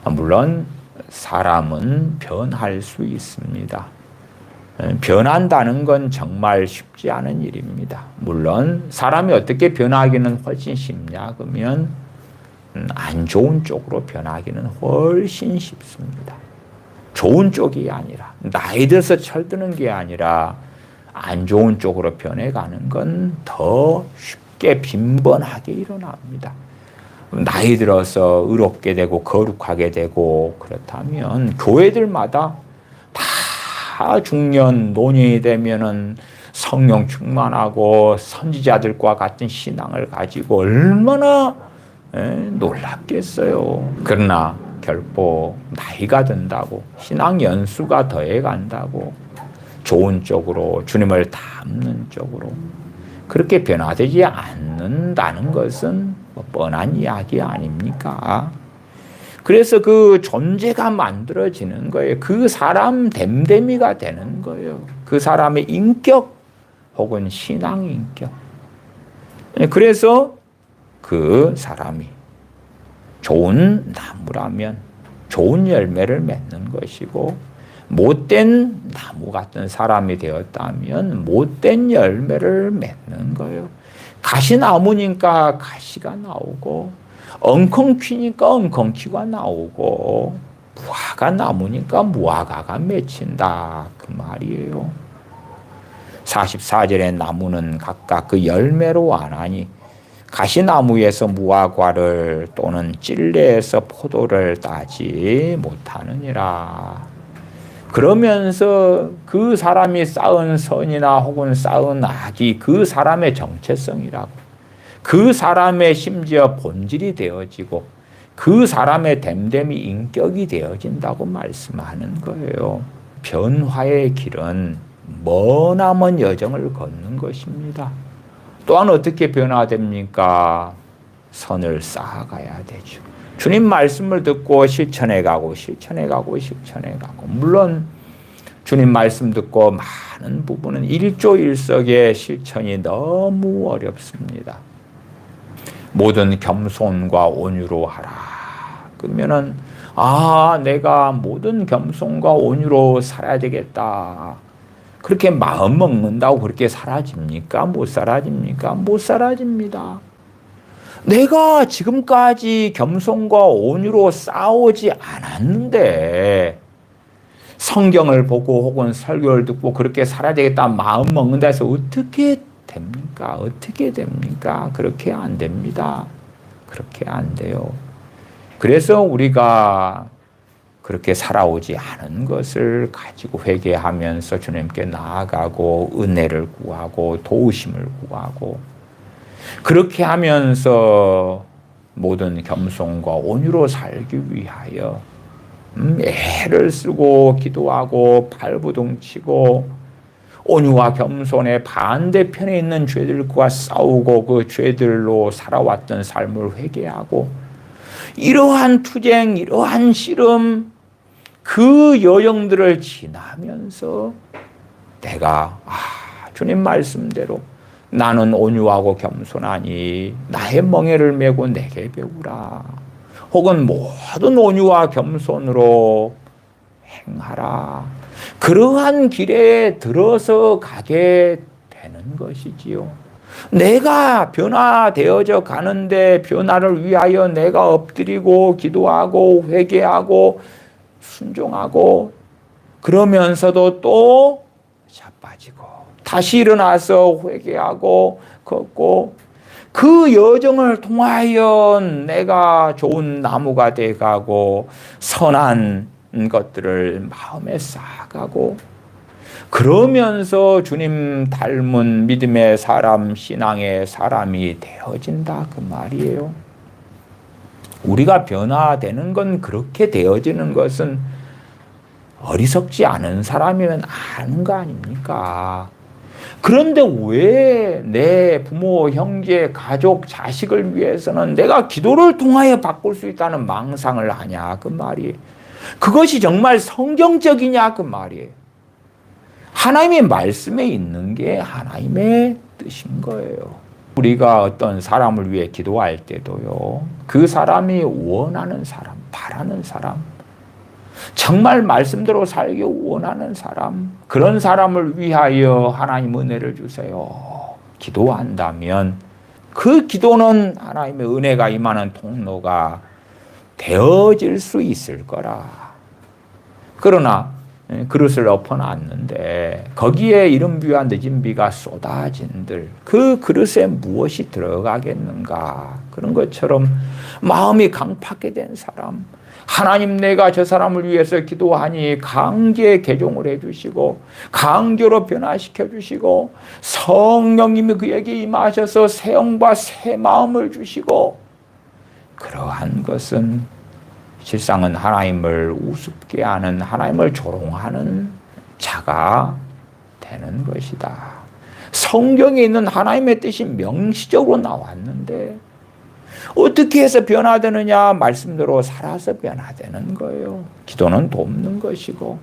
물론 사람은 변할 수 있습니다. 변한다는 건 정말 쉽지 않은 일입니다. 물론 사람이 어떻게 변하기는 훨씬 쉽냐 그러면 안 좋은 쪽으로 변하기는 훨씬 쉽습니다. 좋은 쪽이 아니라 나이 들어서 철드는 게 아니라 안 좋은 쪽으로 변해가는 건 더 쉽게 빈번하게 일어납니다. 나이 들어서 의롭게 되고 거룩하게 되고 그렇다면 교회들마다 다 중년 노년이 되면은 성령 충만하고 선지자들과 같은 신앙을 가지고 얼마나 놀랍겠어요. 그러나 결코 나이가 든다고 신앙 연수가 더해간다고 좋은 쪽으로 주님을 닮는 쪽으로 그렇게 변화되지 않는다는 것은 뻔한 이야기 아닙니까? 그래서 그 존재가 만들어지는 거예요. 그 사람 됨됨이가 되는 거예요. 그 사람의 인격 혹은 신앙 인격. 그래서 그 사람이 좋은 나무라면 좋은 열매를 맺는 것이고 못된 나무 같은 사람이 되었다면 못된 열매를 맺는 거예요. 가시나무니까 가시가 나오고 엉겅퀴니까 엉겅퀴가 나오고 무화과 나무니까 무화과가 맺힌다 그 말이에요. 44절의 나무는 각각 그 열매로 아나니 가시나무에서 무화과를 또는 찔레에서 포도를 따지 못하느니라. 그러면서 그 사람이 쌓은 선이나 혹은 쌓은 악이 그 사람의 정체성이라고, 그 사람의 심지어 본질이 되어지고 그 사람의 됨됨이 인격이 되어진다고 말씀하는 거예요. 변화의 길은 머나먼 여정을 걷는 것입니다. 또한 어떻게 변화됩니까? 선을 쌓아가야 되죠. 주님 말씀을 듣고 실천해가고 물론 주님 말씀 듣고 많은 부분은 일조일석의 실천이 너무 어렵습니다. 모든 겸손과 온유로 하라. 그러면은 내가 모든 겸손과 온유로 살아야 되겠다. 그렇게 마음 먹는다고 그렇게 사라집니까? 못 사라집니까? 못 사라집니다. 내가 지금까지 겸손과 온유로 싸우지 않았는데 성경을 보고 혹은 설교를 듣고 그렇게 살아야 되겠다 마음 먹는다 해서 어떻게 됩니까? 어떻게 됩니까? 그렇게 안 됩니다. 그렇게 안 돼요. 그래서 우리가 그렇게 살아오지 않은 것을 가지고 회개하면서 주님께 나아가고 은혜를 구하고 도우심을 구하고 그렇게 하면서 모든 겸손과 온유로 살기 위하여 애를 쓰고 기도하고 발부둥치고 온유와 겸손의 반대편에 있는 죄들과 싸우고 그 죄들로 살아왔던 삶을 회개하고 이러한 투쟁, 이러한 씨름, 그 여정들을 지나면서 내가 주님 말씀대로 나는 온유하고 겸손하니 나의 멍에를 메고 내게 배우라. 혹은 모든 온유와 겸손으로 행하라. 그러한 길에 들어서 가게 되는 것이지요. 내가 변화되어져 가는데 변화를 위하여 내가 엎드리고 기도하고 회개하고 순종하고 그러면서도 또 자빠지고 다시 일어나서 회개하고 걷고 그 여정을 통하여 내가 좋은 나무가 돼가고 선한 것들을 마음에 쌓아가고 그러면서 주님 닮은 믿음의 사람, 신앙의 사람이 되어진다 그 말이에요. 우리가 변화되는 건 그렇게 되어지는 것은 어리석지 않은 사람이면 아는 거 아닙니까? 그런데 왜 내 부모, 형제, 가족, 자식을 위해서는 내가 기도를 통하여 바꿀 수 있다는 망상을 하냐 그 말이에요. 그것이 정말 성경적이냐 그 말이에요. 하나님의 말씀에 있는 게 하나님의 뜻인 거예요. 우리가 어떤 사람을 위해 기도할 때도요, 그 사람이 원하는 사람, 바라는 사람, 정말 말씀대로 살기 원하는 사람, 그런 사람을 위하여 하나님 은혜를 주세요. 기도한다면 그 기도는 하나님의 은혜가 임하는 통로가 되어질 수 있을 거라. 그러나 그릇을 엎어놨는데 거기에 이른 비와 늦은 비가 쏟아진들 그 그릇에 무엇이 들어가겠는가. 그런 것처럼 마음이 강팍하게 된 사람, 하나님 내가 저 사람을 위해서 기도하니 강제 개종을 해주시고 강제로 변화시켜 주시고 성령님이 그에게 임하셔서 새 영과 새 마음을 주시고, 그러한 것은 실상은 하나님을 우습게 하는, 하나님을 조롱하는 자가 되는 것이다. 성경에 있는 하나님의 뜻이 명시적으로 나왔는데 어떻게 해서 변화되느냐? 말씀대로 살아서 변화되는 거예요. 기도는 돕는 것이고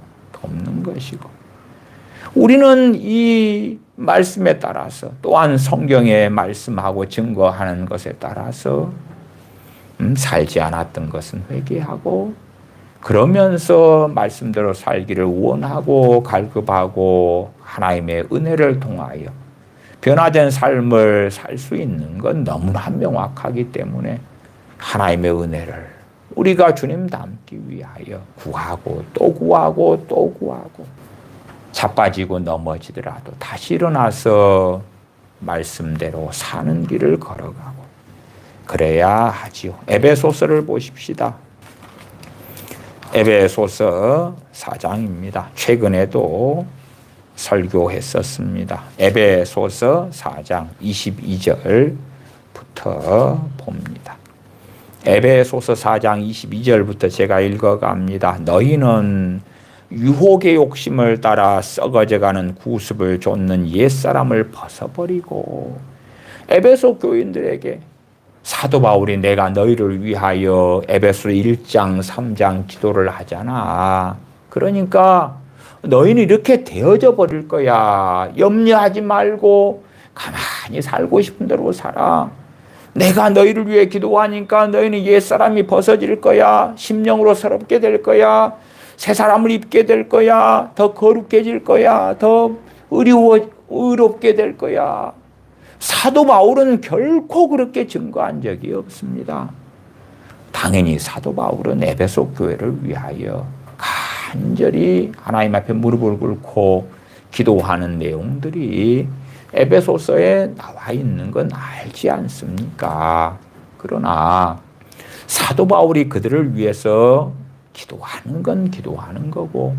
우리는 이 말씀에 따라서 또한 성경에 말씀하고 증거하는 것에 따라서 살지 않았던 것은 회개하고 그러면서 말씀대로 살기를 원하고 갈급하고 하나님의 은혜를 통하여 변화된 삶을 살 수 있는 건 너무나 명확하기 때문에 하나님의 은혜를 우리가 주님 닮기 위하여 구하고 또 구하고 또 구하고 자빠지고 넘어지더라도 다시 일어나서 말씀대로 사는 길을 걸어가고 그래야 하지요. 에베소서를 보십시다. 에베소서 4장입니다. 최근에도 설교했었습니다. 에베소서 4장 22절부터 봅니다. 에베소서 4장 22절부터 제가 읽어갑니다. 너희는 유혹의 욕심을 따라 썩어져가는 구습을 좇는 옛사람을 벗어버리고, 에베소 교인들에게 사도 바울이 내가 너희를 위하여 에베소 1장 3장 기도를 하잖아. 그러니까 너희는 이렇게 되어져 버릴 거야. 염려하지 말고 가만히 살고 싶은 대로 살아. 내가 너희를 위해 기도하니까 너희는 옛사람이 벗어질 거야. 심령으로 새롭게 될 거야. 새 사람을 입게 될 거야. 더 거룩해질 거야. 더 의롭게 될 거야. 사도 바울은 결코 그렇게 증거한 적이 없습니다. 당연히 사도 바울은 에베소 교회를 위하여 간절히 하나님 앞에 무릎을 꿇고 기도하는 내용들이 에베소서에 나와 있는 건 알지 않습니까? 그러나 사도 바울이 그들을 위해서 기도하는 건 기도하는 거고,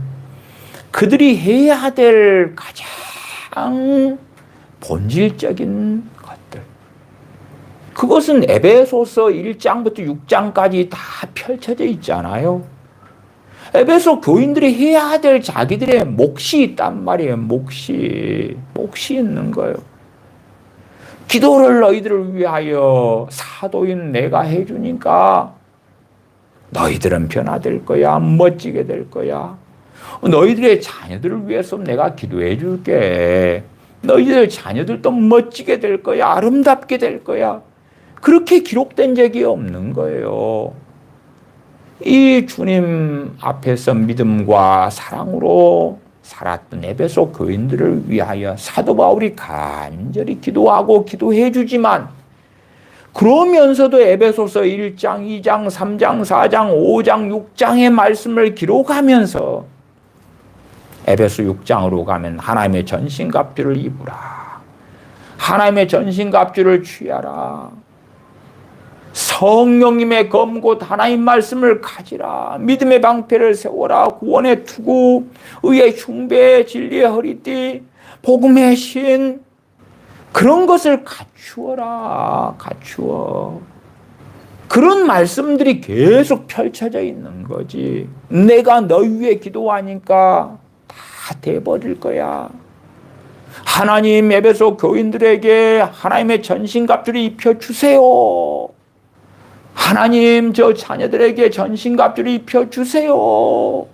그들이 해야 될 가장 본질적인 것들, 그것은 에베소서 1장부터 6장까지 다 펼쳐져 있잖아요. 에베소 교인들이 해야 될 자기들의 몫이 있단 말이에요. 몫이 있는 거예요. 기도를 너희들을 위하여 사도인 내가 해주니까 너희들은 변화될 거야. 멋지게 될 거야. 너희들의 자녀들을 위해서 내가 기도해 줄게. 너희들 자녀들도 멋지게 될 거야. 아름답게 될 거야. 그렇게 기록된 적이 없는 거예요. 이 주님 앞에서 믿음과 사랑으로 살았던 에베소 교인들을 위하여 사도 바울이 간절히 기도하고 기도해 주지만, 그러면서도 에베소서 1장, 2장, 3장, 4장, 5장, 6장의 말씀을 기록하면서 에베소 6장으로 가면 하나님의 전신갑주를 입으라. 하나님의 전신갑주를 취하라. 성령님의 검곧 하나님 말씀을 가지라. 믿음의 방패를 세워라. 구원의 투구, 의의 흉배, 진리의 허리띠, 복음의 신, 그런 것을 갖추어라. 갖추어. 그런 말씀들이 계속 펼쳐져 있는 거지. 내가 너 위해 기도하니까 다 돼버릴 거야. 하나님 에베소 교인들에게 하나님의 전신갑주를 입혀주세요. 하나님 저 자녀들에게 전신갑주를 입혀주세요.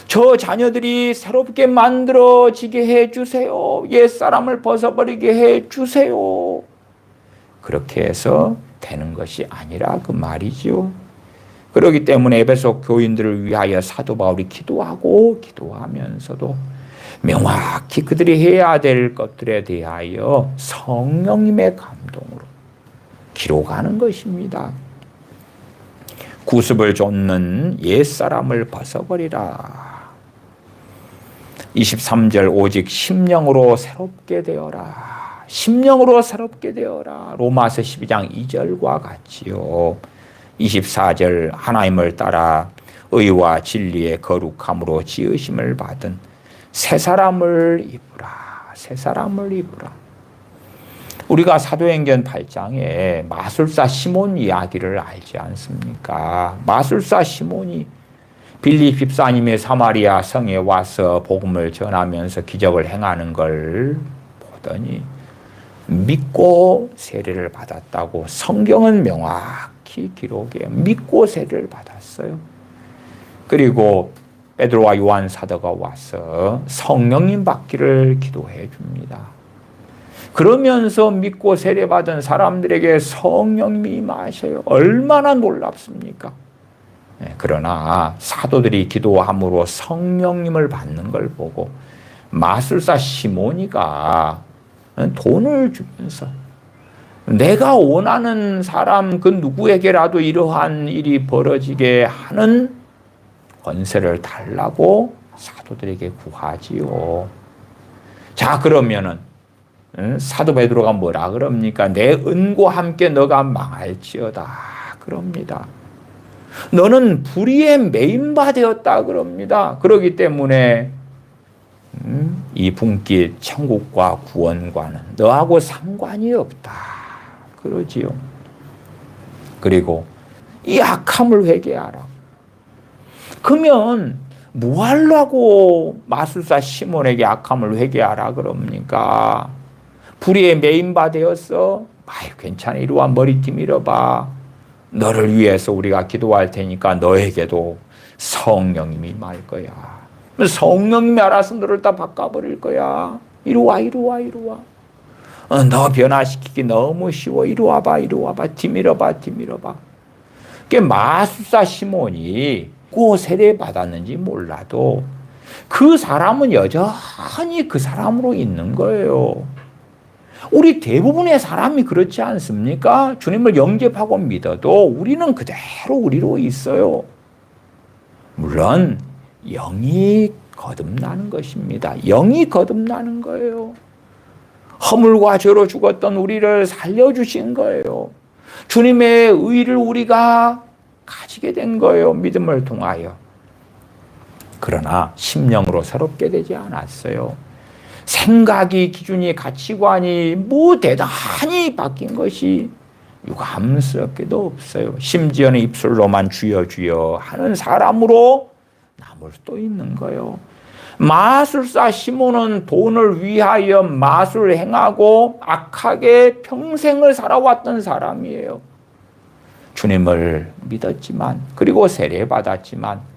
저 자녀들이 새롭게 만들어지게 해주세요. 옛사람을 벗어버리게 해주세요. 그렇게 해서 되는 것이 아니라 그 말이죠. 그렇기 때문에 에베소 교인들을 위하여 사도 바울이 기도하면서도 명확히 그들이 해야 될 것들에 대하여 성령님의 감동으로 기록하는 것입니다. 구습을 좇는 옛사람을 벗어버리라. 23절 오직 심령으로 새롭게 되어라. 심령으로 새롭게 되어라. 로마서 12장 2절과 같지요. 24절 하나님을 따라 의와 진리의 거룩함으로 지으심을 받은 새 사람을 입으라. 새 사람을 입으라. 우리가 사도행전 8장에 마술사 시몬 이야기를 알지 않습니까? 마술사 시몬이 빌립 집사님의 사마리아 성에 와서 복음을 전하면서 기적을 행하는 걸 보더니 믿고 세례를 받았다고 성경은 명확히 기록해요. 믿고 세례를 받았어요. 그리고 베드로와 요한 사도가 와서 성령님 받기를 기도해 줍니다. 그러면서 믿고 세례받은 사람들에게 성령님이 임하셔요. 얼마나 놀랍습니까? 그러나 사도들이 기도함으로 성령님을 받는 걸 보고 마술사 시몬이가 돈을 주면서 내가 원하는 사람 그 누구에게라도 이러한 일이 벌어지게 하는 권세를 달라고 사도들에게 구하지요. 자, 그러면은 사도 베드로가 뭐라 그럽니까? 내 은과 함께 너가 망할지어다 그럽니다. 너는 불의의 매인바 되었다 그럽니다. 그렇기 때문에 이 분깃 천국과 구원과는 너하고 상관이 없다 그러지요. 그리고 이 악함을 회개하라. 그러면 뭐 하려고 마술사 시몬에게 악함을 회개하라 그럽니까? 불의의 매인바 되었어? 아유 괜찮아, 이리 와, 머리띠 밀어봐. 너를 위해서 우리가 기도할 테니까 너에게도 성령님이 말 거야. 성령님이 알아서 너를 다 바꿔버릴 거야. 이리 와, 이리 와, 이리 와. 너 변화시키기 너무 쉬워. 이리 와봐, 이리 와봐. 뒤밀어봐, 뒤밀어봐. 그게 마술사 시몬이 그 세례 받았는지 몰라도 그 사람은 여전히 그 사람으로 있는 거예요. 우리 대부분의 사람이 그렇지 않습니까? 주님을 영접하고 믿어도 우리는 그대로 우리로 있어요. 물론 영이 거듭나는 것입니다. 영이 거듭나는 거예요. 허물과 죄로 죽었던 우리를 살려주신 거예요. 주님의 의를 우리가 가지게 된 거예요. 믿음을 통하여. 그러나 심령으로 새롭게 되지 않았어요. 생각이, 기준이, 가치관이 뭐 대단히 바뀐 것이 유감스럽게도 없어요. 심지어는 입술로만 주여 주여 하는 사람으로 남을 수도 있는 거예요. 마술사 시몬은 돈을 위하여 마술을 행하고 악하게 평생을 살아왔던 사람이에요. 주님을 믿었지만, 그리고 세례받았지만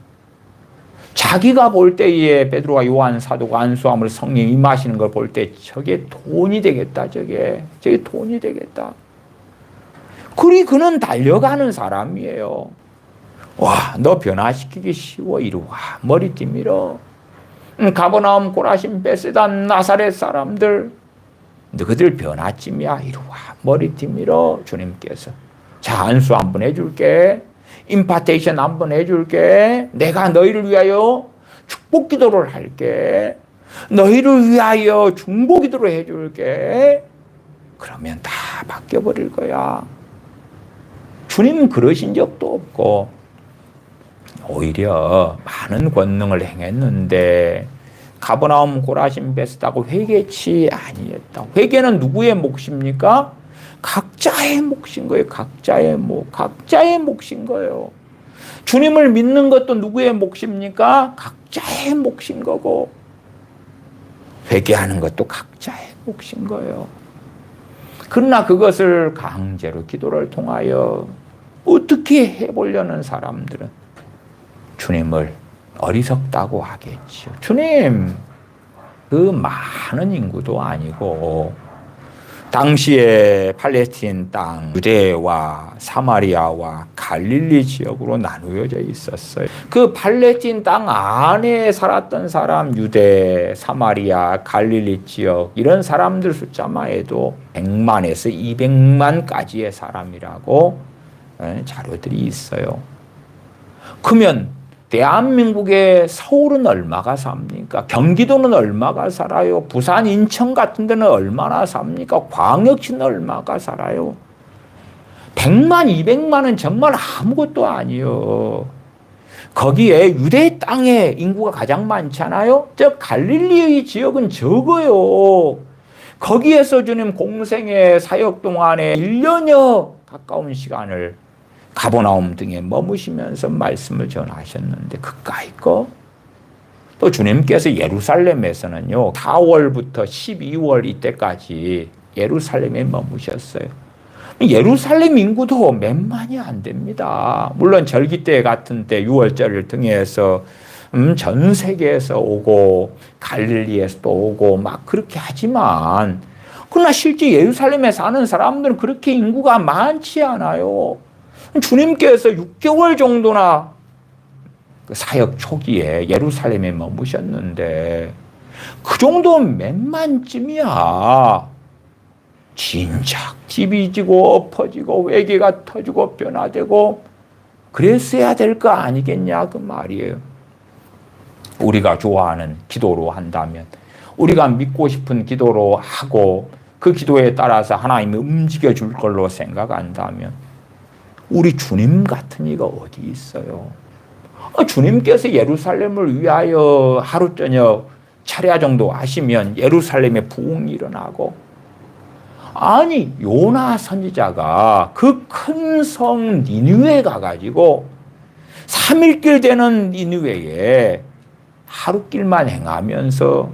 자기가 볼 때에 베드로와 요한 사도가 안수함을 성령 임하시는 걸 볼 때 저게 돈이 되겠다. 저게 돈이 되겠다. 그리 그는 달려가는 사람이에요. 와, 너 변화시키기 쉬워. 이리 와, 머리띠 밀어. 가버나움, 고라심, 베세다, 나사렛 사람들, 너희들 변화쯤이야. 이리 와, 머리띠 밀어. 주님께서 자, 안수 한번 해줄게. 임파테이션 한번 해줄게. 내가 너희를 위하여 축복 기도를 할게. 너희를 위하여 중보 기도를 해줄게. 그러면 다 바뀌어버릴 거야. 주님 그러신 적도 없고 오히려 많은 권능을 행했는데 가버나움 고라신 베스다고 회개치 아니했다. 회개는 누구의 몫입니까? 각자의 몫인 거예요. 각자의 몫인 거예요. 주님을 믿는 것도 누구의 몫입니까? 각자의 몫인 거고 회개하는 것도 각자의 몫인 거예요. 그러나 그것을 강제로 기도를 통하여 어떻게 해보려는 사람들은 주님을 어리석다고 하겠지요. 주님, 그 많은 인구도 아니고 당시에 팔레스틴 땅 유대와 사마리아와 갈릴리 지역으로 나누어져 있었어요. 그 팔레스틴 땅 안에 살았던 사람 유대, 사마리아, 갈릴리 지역 이런 사람들 숫자만 해도 100만에서 200만까지의 사람이라고 자료들이 있어요. 그러면 대한민국의 서울은 얼마가 삽니까? 경기도는 얼마가 살아요? 부산, 인천 같은 데는 얼마나 삽니까? 광역시는 얼마가 살아요? 100만, 200만은 정말 아무것도 아니에요. 거기에 유대 땅에 인구가 가장 많잖아요? 저 갈릴리의 지역은 적어요. 거기에서 주님 공생의 사역 동안에 1년여 가까운 시간을 가버나움 등에 머무시면서 말씀을 전하셨는데 그까이 거? 또 주님께서 예루살렘에서는요 4월부터 12월 이때까지 예루살렘에 머무셨어요. 예루살렘 인구도 몇만이 안 됩니다. 물론 절기 때 같은 때 6월절을 등해서 전 세계에서 오고 갈릴리에서도 오고 막 그렇게 하지만 그러나 실제 예루살렘에 사는 사람들은 그렇게 인구가 많지 않아요. 주님께서 6개월 정도나 사역 초기에 예루살렘에 머무셨는데 그 정도면 몇만쯤이야. 진작 집이 지고 엎어지고 외계가 터지고 변화되고 그랬어야 될 거 아니겠냐 그 말이에요. 우리가 좋아하는 기도로 한다면 우리가 믿고 싶은 기도로 하고 그 기도에 따라서 하나님이 움직여 줄 걸로 생각한다면 우리 주님 같은 이가 어디 있어요? 주님께서 예루살렘을 위하여 하루 저녁 차례 정도 하시면 예루살렘에 부흥이 일어나고 아니 요나 선지자가 그 큰 성 니느웨 가가지고 3일길 되는 니느웨에 하루길만 행하면서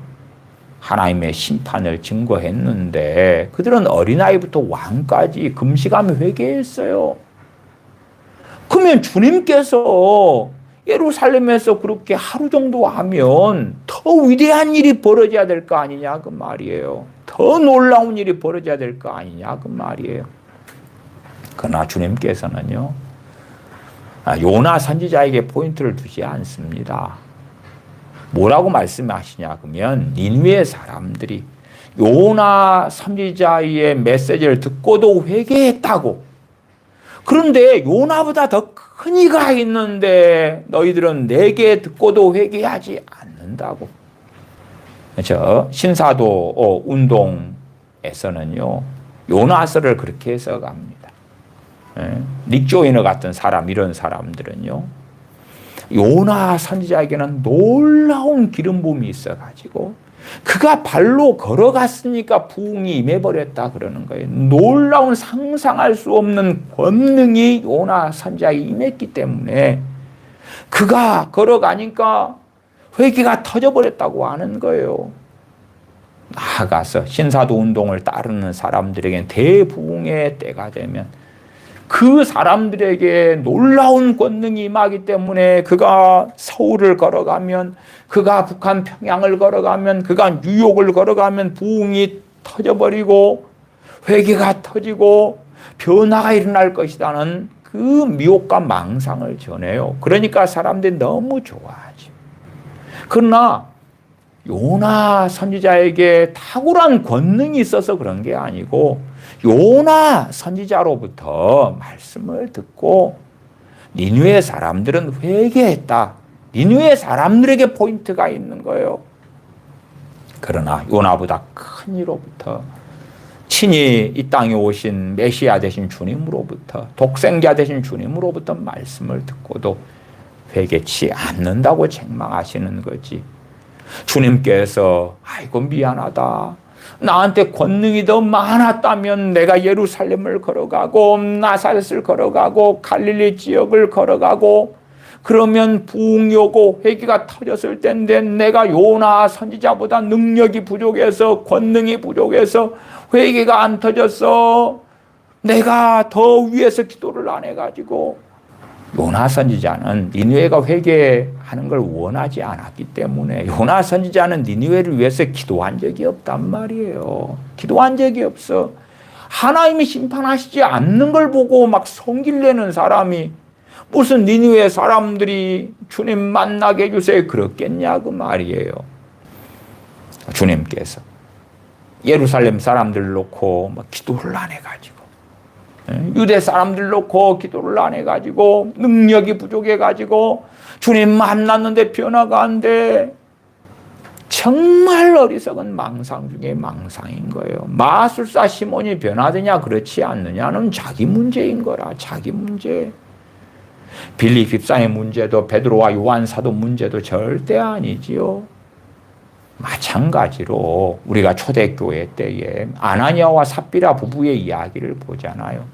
하나님의 심판을 증거했는데 그들은 어린아이부터 왕까지 금식하며 회개했어요. 그러면 주님께서 예루살렘에서 그렇게 하루 정도 하면 더 위대한 일이 벌어져야 될 거 아니냐 그 말이에요. 더 놀라운 일이 벌어져야 될 거 아니냐 그 말이에요. 그러나 주님께서는요 요나 선지자에게 포인트를 두지 않습니다. 뭐라고 말씀하시냐 그러면 니느웨 사람들이 요나 선지자의 메시지를 듣고도 회개했다고. 그런데 요나보다 더 큰 이가 있는데 너희들은 내게 듣고도 회개하지 않는다고. 저 신사도 운동에서는요 요나서를 그렇게 해석합니다. 닉 조이너 같은 사람 이런 사람들은요 요나 선지자에게는 놀라운 기름 부음이 있어가지고 그가 발로 걸어갔으니까 부흥이 임해버렸다 그러는 거예요. 놀라운 상상할 수 없는 권능이 요나 선지자에게 임했기 때문에 그가 걸어가니까 회개가 터져버렸다고 하는 거예요. 나아가서 신사도 운동을 따르는 사람들에게는 대부흥의 때가 되면 그 사람들에게 놀라운 권능이 임하기 때문에 그가 서울을 걸어가면 그가 북한 평양을 걸어가면 그가 뉴욕을 걸어가면 부흥이 터져버리고 회개가 터지고 변화가 일어날 것이라는 그 미혹과 망상을 전해요. 그러니까 사람들이 너무 좋아하죠. 그러나 요나 선지자에게 탁월한 권능이 있어서 그런 게 아니고 요나 선지자로부터 말씀을 듣고 니느웨 사람들은 회개했다. 니느웨 사람들에게 포인트가 있는 거예요. 그러나 요나보다 큰 이로부터 친히 이 땅에 오신 메시아 되신 주님으로부터, 독생자 되신 주님으로부터 말씀을 듣고도 회개치 않는다고 책망하시는 거지. 주님께서 아이고 미안하다, 나한테 권능이 더 많았다면 내가 예루살렘을 걸어가고 나사렛을 걸어가고 갈릴리 지역을 걸어가고 그러면 부흥이 오고 회개가 터졌을 텐데 내가 요나 선지자보다 능력이 부족해서 권능이 부족해서 회개가 안 터졌어. 내가 더 위에서 기도를 안 해가지고. 요나 선지자는 니느웨가 회개하는 걸 원하지 않았기 때문에 요나 선지자는 니느웨를 위해서 기도한 적이 없단 말이에요. 기도한 적이 없어. 하나님이 심판하시지 않는 걸 보고 막 성질 내는 사람이 무슨 니느웨 사람들이 주님 만나게 해주세요 그렇겠냐고 말이에요. 주님께서 예루살렘 사람들 놓고 막 기도를 안 해가지고, 유대 사람들 놓고 기도를 안 해가지고, 능력이 부족해가지고 주님 만났는데 변화가 안 돼. 정말 어리석은 망상 중에 망상인 거예요. 마술사 시몬이 변화되냐 그렇지 않느냐는 자기 문제인 거라. 자기 문제. 빌립 집사의 문제도 베드로와 요한 사도 문제도 절대 아니지요. 마찬가지로 우리가 초대교회 때에 아나니아와 삽비라 부부의 이야기를 보잖아요.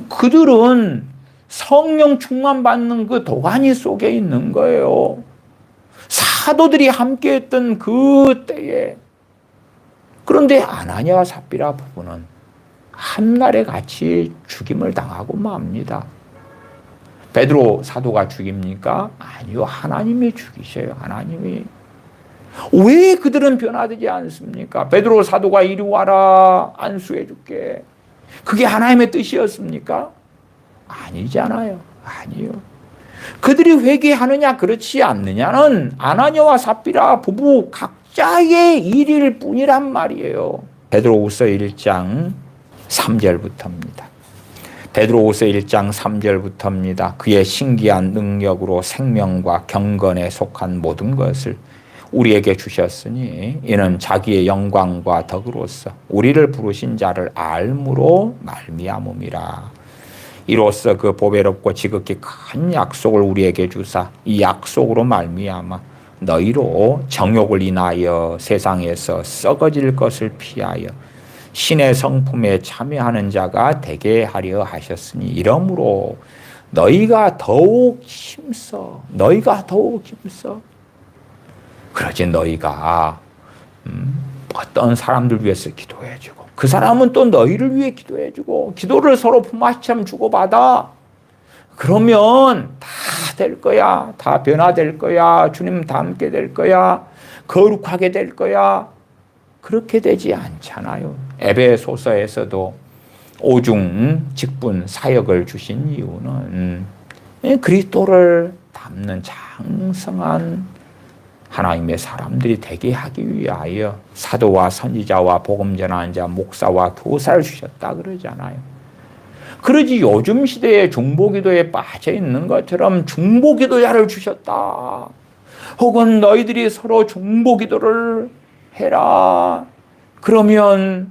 그들은 성령 충만 받는 그 도가니 속에 있는 거예요. 사도들이 함께 했던 그 때에. 그런데 아나니아와 삽비라 부부는 한날에 같이 죽임을 당하고 맙니다. 베드로 사도가 죽입니까? 아니요. 하나님이 죽이셔요. 하나님이. 왜 그들은 변화되지 않습니까? 베드로 사도가 이리 와라, 안수해 줄게. 그게 하나님의 뜻이었습니까? 아니잖아요. 아니요. 그들이 회개하느냐 그렇지 않느냐는 아나니아와 삽비라 부부 각자의 일일 뿐이란 말이에요. 베드로후서 1장 3절부터입니다. 베드로후서 1장 3절부터입니다. 그의 신기한 능력으로 생명과 경건에 속한 모든 것을 우리에게 주셨으니 이는 자기의 영광과 덕으로서 우리를 부르신 자를 알므로 말미암음이라. 이로써 그 보배롭고 지극히 큰 약속을 우리에게 주사 이 약속으로 말미암아 너희로 정욕을 인하여 세상에서 썩어질 것을 피하여 신의 성품에 참여하는 자가 되게 하려 하셨으니 이러므로 너희가 더욱 힘써. 너희가 더욱 힘써. 그러지 너희가 어떤 사람들 위해서 기도해주고 그 사람은 또 너희를 위해 기도해주고 기도를 서로 품앗이처럼 주고받아. 그러면 다 될 거야. 다 변화될 거야. 주님 닮게 될 거야. 거룩하게 될 거야. 그렇게 되지 않잖아요. 에베소서에서도 오중 직분 사역을 주신 이유는 그리스도를 닮는 장성한 하나님의 사람들이 되게 하기 위하여 사도와 선지자와 복음 전하는 자 목사와 교사를 주셨다 그러잖아요. 그러지 요즘 시대에 중보기도에 빠져 있는 것처럼 중보기도자를 주셨다. 혹은 너희들이 서로 중보기도를 해라. 그러면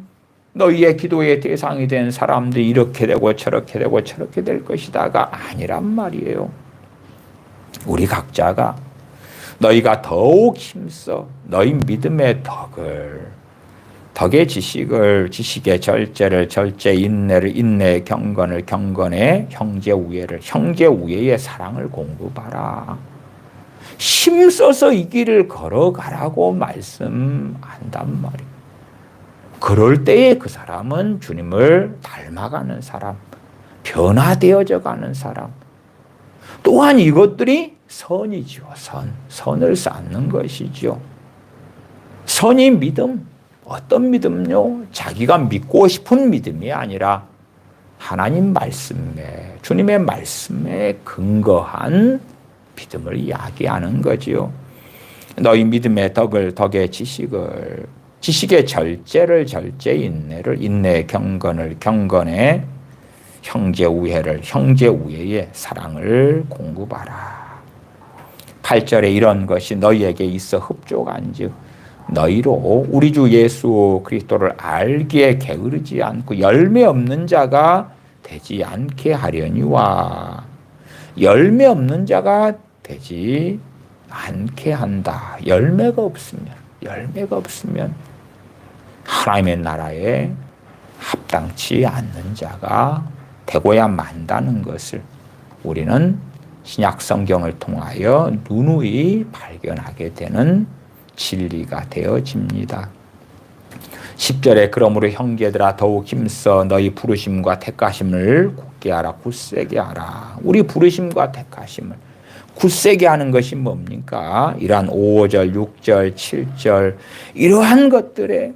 너희의 기도의 대상이 된 사람들이 이렇게 되고 저렇게 되고 저렇게 될 것이다가 아니란 말이에요. 우리 각자가 너희가 더욱 힘써 너희 믿음의 덕의 지식을 지식의 절제를 절제 인내를 인내의 경건을 경건의 형제 우애를 형제 우애의 사랑을 공급하라. 힘써서 이 길을 걸어가라고 말씀한단 말이에요. 그럴 때에 그 사람은 주님을 닮아가는 사람, 변화되어져 가는 사람. 또한 이것들이 선이죠. 선을 쌓는 것이죠. 선이 믿음. 어떤 믿음요? 자기가 믿고 싶은 믿음이 아니라 하나님 말씀에, 주님의 말씀에 근거한 믿음을 이야기하는 거지요. 너희 믿음의 덕의 지식을, 지식의 절제를 절제 인내를, 인내의 경건을 경건의 형제 우애를, 형제 우애의 사랑을 공급하라. 8절에 이런 것이 너희에게 있어 흡족한즉 너희로 우리 주 예수 그리스도를 알기에 게으르지 않고 열매 없는 자가 되지 않게 하려니와. 열매 없는 자가 되지 않게 한다. 열매가 없으면 하나님의 나라에 합당치 않는 자가 되고야 만다는 것을 우리는 신약 성경을 통하여 누누이 발견하게 되는 진리가 되어집니다. 10절에 그러므로 형제들아 더욱 힘써 너희 부르심과 택하심을 굳게 하라. 굳세게 하라. 우리 부르심과 택하심을 굳세게 하는 것이 뭡니까? 이러한 5절, 6절, 7절 이러한 것들에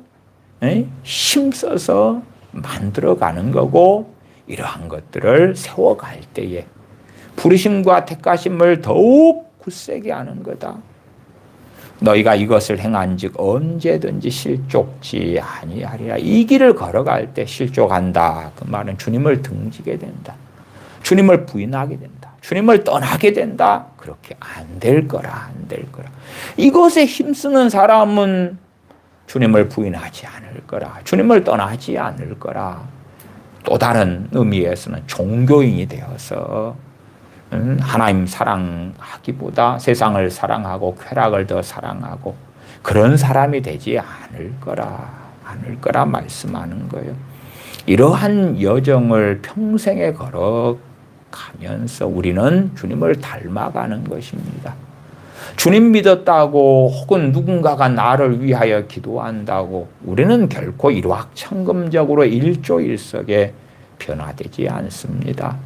힘써서 만들어가는 거고, 이러한 것들을 세워갈 때에 부르심과 택하심을 더욱 굳세게 하는 거다. 너희가 이것을 행한즉 언제든지 실족지 아니하리라. 이 길을 걸어갈 때 실족한다. 그 말은 주님을 등지게 된다. 주님을 부인하게 된다. 주님을 떠나게 된다. 그렇게 안 될 거라. 이것에 힘쓰는 사람은 주님을 부인하지 않을 거라. 주님을 떠나지 않을 거라. 또 다른 의미에서는 종교인이 되어서 하나님 사랑하기보다 세상을 사랑하고 쾌락을 더 사랑하고 그런 사람이 되지 않을 거라 말씀하는 거예요. 이러한 여정을 평생에 걸어가면서 우리는 주님을 닮아가는 것입니다. 주님 믿었다고 혹은 누군가가 나를 위하여 기도한다고 우리는 결코 일확천금적으로 일조일석에 변화되지 않습니다.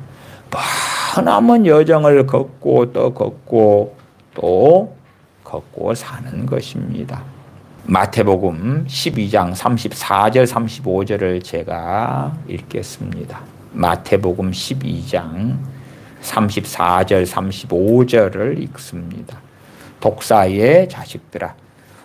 남은 여정을 걷고 또 걷고 또 걷고 사는 것입니다. 마태복음 12장 34절 35절을 제가 읽겠습니다. 마태복음 12장 34절 35절을 읽습니다. 독사의 자식들아,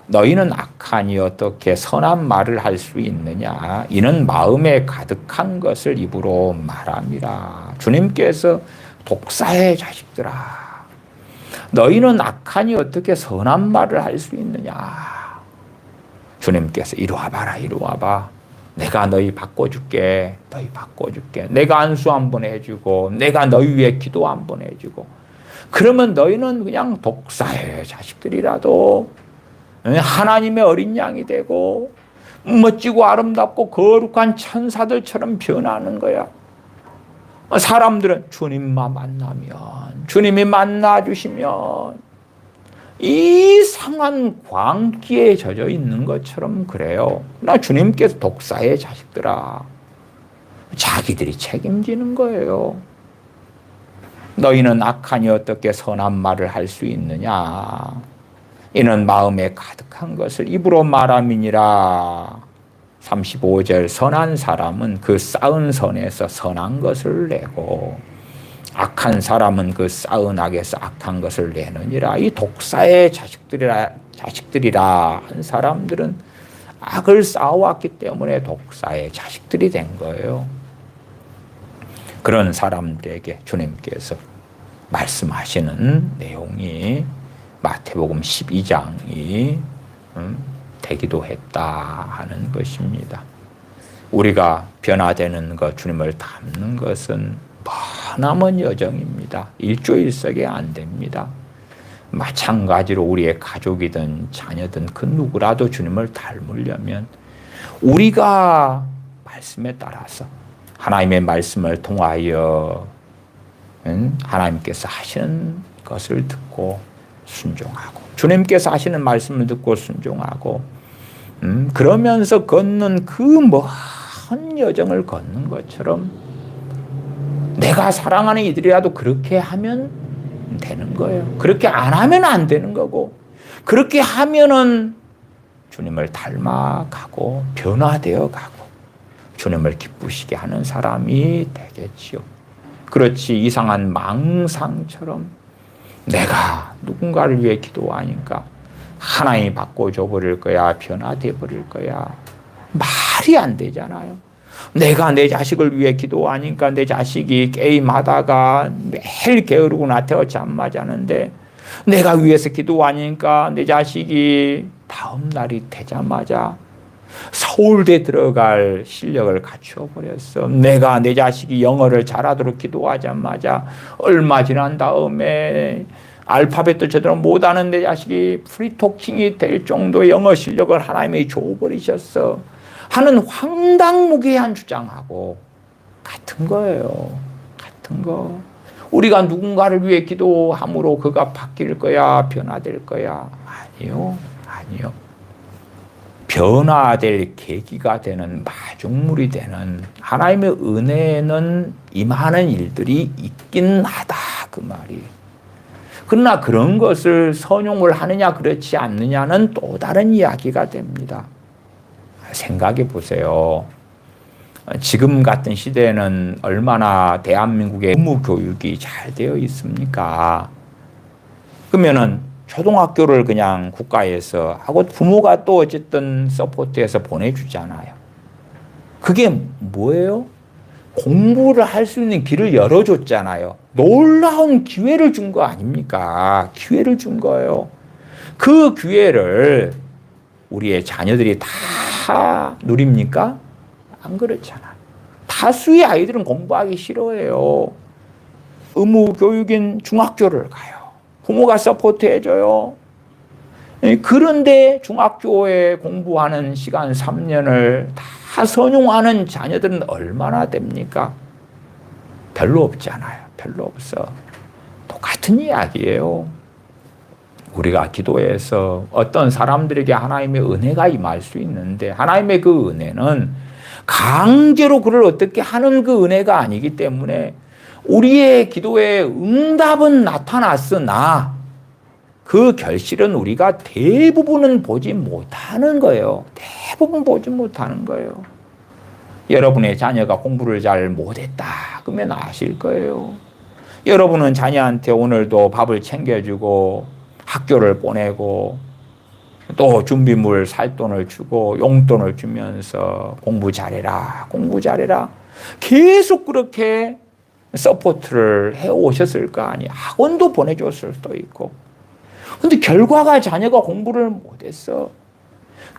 너희는 악하니 어떻게 선한 말을 할 수 있느냐? 이는 마음에 가득한 것을 입으로 말함이라. 주님께서 독사의 자식들아, 너희는 악하니 어떻게 선한 말을 할 수 있느냐? 주님께서 이리 와봐라, 이리 와봐. 내가 너희 바꿔줄게. 내가 안수 한번 해주고 내가 너희 위해 기도 한번 해주고, 그러면 너희는 그냥 독사의 자식들이라도 하나님의 어린 양이 되고 멋지고 아름답고 거룩한 천사들처럼 변하는 거야. 사람들은 주님만 만나면, 주님이 만나주시면 이상한 광기에 젖어 있는 것처럼 그래요. 나 주님께서 독사의 자식들아, 자기들이 책임지는 거예요. 너희는 악하니 어떻게 선한 말을 할 수 있느냐? 이는 마음에 가득한 것을 입으로 말함이니라. 35절 선한 사람은 그 쌓은 선에서 선한 것을 내고 악한 사람은 그 쌓은 악에서 악한 것을 내느니라. 이 독사의 자식들이라 한 사람들은 악을 쌓아왔기 때문에 독사의 자식들이 된 거예요. 그런 사람들에게 주님께서 말씀하시는 내용이 마태복음 12장이 되기도 했다 하는 것입니다. 우리가 변화되는 것, 주님을 닮는 것은 머나먼 여정입니다. 일조일석에 안 됩니다. 마찬가지로 우리의 가족이든 자녀든 그 누구라도 주님을 닮으려면 우리가 말씀에 따라서 하나님의 말씀을 통하여 하나님께서 하시는 것을 듣고 순종하고, 주님께서 하시는 말씀을 듣고 순종하고, 그러면서 걷는 그 먼 여정을 걷는 것처럼 내가 사랑하는 이들이라도 그렇게 하면 되는 거예요. 그렇게 안 하면 안 되는 거고, 그렇게 하면은 주님을 닮아가고 변화되어 가고 주님을 기쁘시게 하는 사람이 되겠지요. 그렇지 이상한 망상처럼 내가 누군가를 위해 기도하니까 하나님이 바꿔줘 버릴 거야, 변화돼 버릴 거야. 말이 안 되잖아요. 내가 내 자식을 위해 기도하니까 내 자식이 게임하다가 매일 게으르고 나태워 잠 못 자는데, 내가 위해서 기도하니까 내 자식이 다음 날이 되자마자 서울대 들어갈 실력을 갖추어 버렸어. 내가 내 자식이 영어를 잘하도록 기도하자마자 얼마 지난 다음에 알파벳도 제대로 못하는 내 자식이 프리토킹이 될 정도의 영어 실력을 하나님이 줘버리셨어 하는 황당무계한 주장하고 같은 거예요. 같은 거. 우리가 누군가를 위해 기도함으로 그가 바뀔 거야, 변화될 거야. 아니요. 아니요. 변화될 계기가 되는, 마중물이 되는 하나님의 은혜는 임하는 일들이 있긴 하다, 그 말이. 그러나 그런 것을 선용을 하느냐 그렇지 않느냐는 또 다른 이야기가 됩니다. 생각해 보세요. 지금 같은 시대에는 얼마나 대한민국의 의무 교육이 잘 되어 있습니까? 그러면은 초등학교를 그냥 국가에서 하고 부모가 또 어쨌든 서포트해서 보내주잖아요. 그게 뭐예요? 공부를 할 수 있는 길을 열어줬잖아요. 놀라운 기회를 준 거 아닙니까? 기회를 준 거예요. 그 기회를 우리의 자녀들이 다 누립니까? 안 그렇잖아. 다수의 아이들은 공부하기 싫어해요. 의무 교육인 중학교를 가요. 부모가 서포트 해줘요. 그런데 중학교에 공부하는 시간 3년을 다 선용하는 자녀들은 얼마나 됩니까? 별로 없잖아요. 별로 없어. 똑같은 이야기예요. 우리가 기도해서 어떤 사람들에게 하나님의 은혜가 임할 수 있는데 하나님의 그 은혜는 강제로 그를 어떻게 하는 그 은혜가 아니기 때문에 우리의 기도에 응답은 나타났으나 그 결실은 우리가 대부분은 보지 못하는 거예요. 대부분 보지 못하는 거예요. 여러분의 자녀가 공부를 잘 못했다 그러면 아실 거예요. 여러분은 자녀한테 오늘도 밥을 챙겨주고 학교를 보내고 또 준비물 살 돈을 주고 용돈을 주면서 공부 잘해라, 공부 잘해라. 계속 그렇게 서포트를 해오셨을 거 아니에요. 학원도 보내줬을 수도 있고. 근데 결과가 자녀가 공부를 못했어.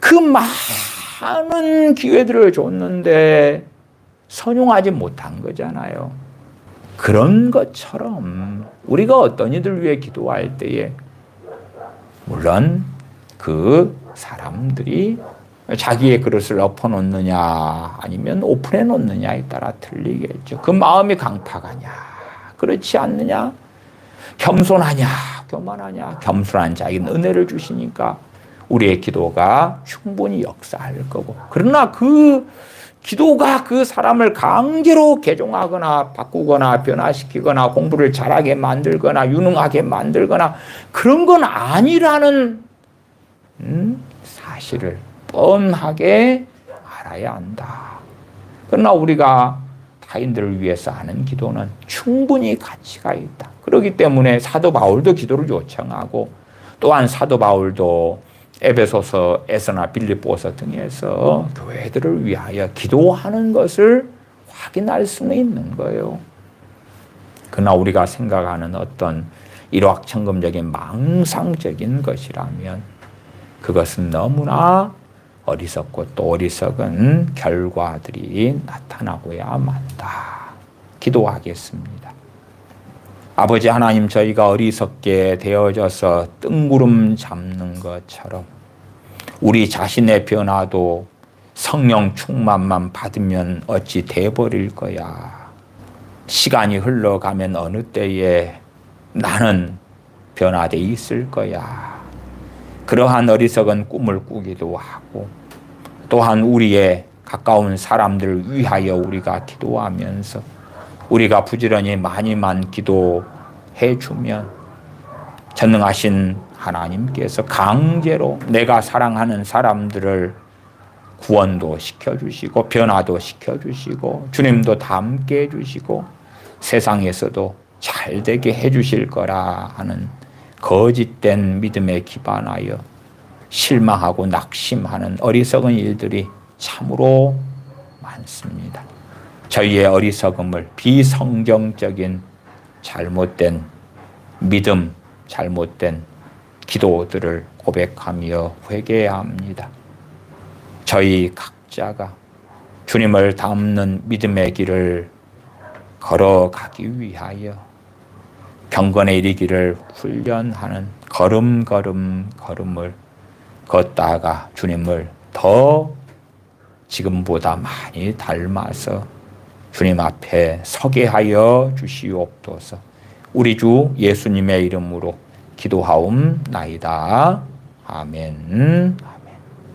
그 많은 기회들을 줬는데 선용하지 못한 거잖아요. 그런 것처럼 우리가 어떤 이들 위해 기도할 때에 물론 그 사람들이 자기의 그릇을 엎어놓느냐 아니면 오픈해 놓느냐에 따라 틀리겠죠. 그 마음이 강팍하냐 그렇지 않느냐, 겸손하냐 교만하냐. 겸손한 자에게는 은혜를 주시니까 우리의 기도가 충분히 역사할 거고, 그러나 그 기도가 그 사람을 강제로 개종하거나 바꾸거나 변화시키거나 공부를 잘하게 만들거나 유능하게 만들거나 그런 건 아니라는 사실을 뻔하게 알아야 한다. 그러나 우리가 타인들을 위해서 하는 기도는 충분히 가치가 있다. 그렇기 때문에 사도 바울도 기도를 요청하고, 또한 사도 바울도 에베소서에서나 빌립보서 등에서 교회들을 위하여 기도하는 것을 확인할 수는 있는 거예요. 그러나 우리가 생각하는 어떤 일확천금적인 망상적인 것이라면 그것은 너무나 어리석고 또 어리석은 결과들이 나타나고야 만다. 기도하겠습니다. 아버지 하나님, 저희가 어리석게 되어져서 뜬구름 잡는 것처럼 우리 자신의 변화도 성령 충만만 받으면 어찌 돼버릴 거야. 시간이 흘러가면 어느 때에 나는 변화돼 있을 거야. 그러한 어리석은 꿈을 꾸기도 하고, 또한 우리의 가까운 사람들을 위하여 우리가 기도하면서 우리가 부지런히 많이만 기도해 주면 전능하신 하나님께서 강제로 내가 사랑하는 사람들을 구원도 시켜주시고 변화도 시켜주시고 주님도 닮게 해주시고 세상에서도 잘 되게 해주실 거라 하는 거짓된 믿음에 기반하여 실망하고 낙심하는 어리석은 일들이 참으로 많습니다. 저희의 어리석음을, 비성경적인 잘못된 믿음, 잘못된 기도들을 고백하며 회개해야 합니다. 저희 각자가 주님을 닮는 믿음의 길을 걸어가기 위하여 경건에 이르기를 훈련하는 걸음을 걷다가 주님을 더 지금보다 많이 닮아서 주님 앞에 서게 하여 주시옵소서. 우리 주 예수님의 이름으로 기도하옵나이다. 아멘.